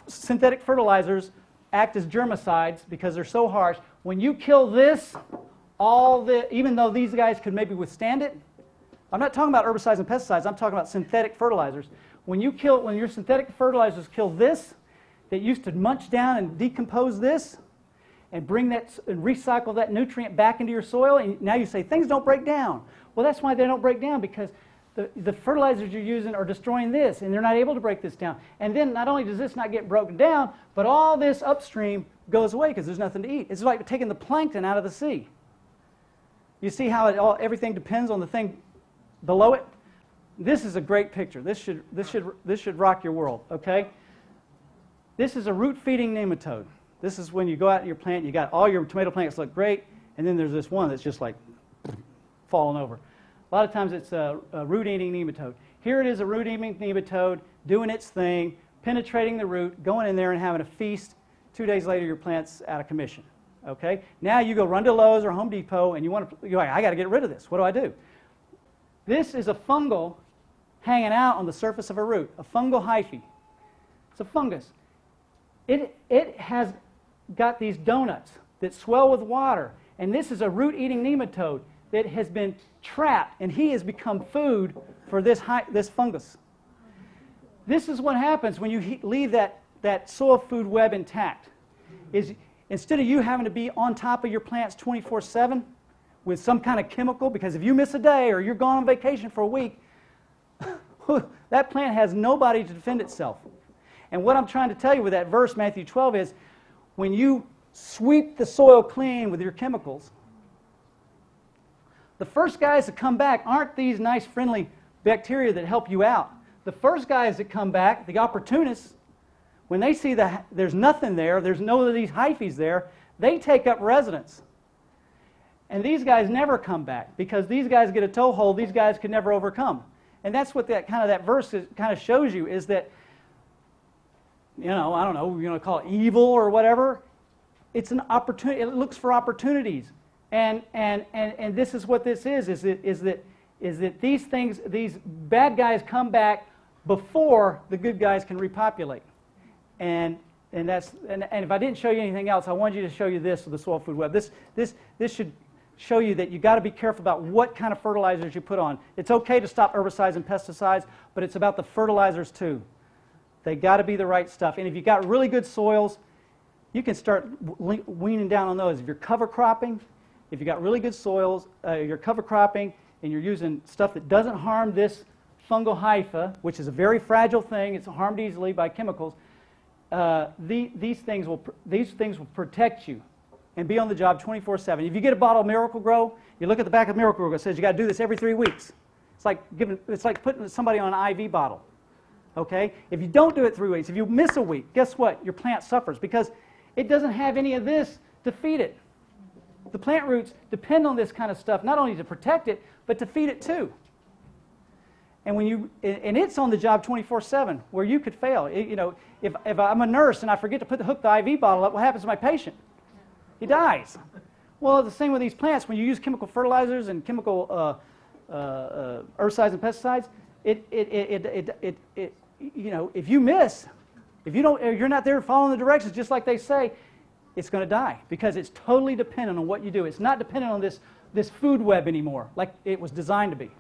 synthetic fertilizers act as germicides because they're so harsh, when you kill this, even though these guys could maybe withstand it, I'm not talking about herbicides and pesticides, I'm talking about synthetic fertilizers. When your synthetic fertilizers kill this, that used to munch down and decompose this, and bring that and recycle that nutrient back into your soil, and now you say things don't break down. Well, that's why they don't break down, because the fertilizers you're using are destroying this, and they're not able to break this down. And then not only does this not get broken down, but all this upstream goes away because there's nothing to eat. It's like taking the plankton out of the sea. You see how everything depends on the thing below it? This is a great picture. This should rock your world. Okay. This is a root-feeding nematode. This is when you go out in your plant, you got all your tomato plants look great, and then there's this one that's just like falling over. A lot of times it's a root-eating nematode. Here it is, a root-eating nematode doing its thing, penetrating the root, going in there and having a feast. 2 days later, your plant's out of commission. Okay? Now you go run to Lowe's or Home Depot and you're like, I got to get rid of this. What do? This is a fungal hanging out on the surface of a root, a fungal hyphae. It's a fungus. It has got these donuts that swell with water, and this is a root-eating nematode that has been trapped, and he has become food for this fungus. This is what happens when you leave that soil food web intact. Is instead of you having to be on top of your plants 24/7 with some kind of chemical, because if you miss a day or you're gone on vacation for a week, that plant has nobody to defend itself. And what I'm trying to tell you with that verse, Matthew 12, is when you sweep the soil clean with your chemicals, the first guys that come back aren't these nice, friendly bacteria that help you out. The first guys that come back, the opportunists, when they see that there's nothing there, there's no of these hyphae there, they take up residence. And these guys never come back because these guys get a toehold these guys can never overcome. And that's what that verse kind of shows you, is that, I don't know, you're going to call it evil or whatever. It's an opportunity. It looks for opportunities. And this is what this is that these things, these bad guys come back before the good guys can repopulate. And if I didn't show you anything else, I wanted you to show you this with the soil food web. This should show you that you got to be careful about what kind of fertilizers you put on. It's okay to stop herbicides and pesticides, but it's about the fertilizers too. They got to be the right stuff. And if you've got really good soils, you can start weaning down on those. If you're cover cropping, if you've got really good soils, you're cover cropping, and you're using stuff that doesn't harm this fungal hypha, which is a very fragile thing, it's harmed easily by chemicals, these things will protect you and be on the job 24/7. If you get a bottle of Miracle Grow, you look at the back of Miracle Grow, it says you got to do this every 3 weeks. It's like putting somebody on an IV bottle. Okay? If you don't do it 3 weeks, if you miss a week, guess what? Your plant suffers because it doesn't have any of this to feed it. The plant roots depend on this kind of stuff not only to protect it, but to feed it too. And it's on the job 24/7, where you could fail. If I'm a nurse and I forget to hook the IV bottle up, what happens to my patient? He dies. Well, the same with these plants. When you use chemical fertilizers and chemical herbicides and pesticides, if you miss, if you're not there following the directions just like they say, it's going to die because it's totally dependent on what you do. It's not dependent on this food web anymore, like it was designed to be.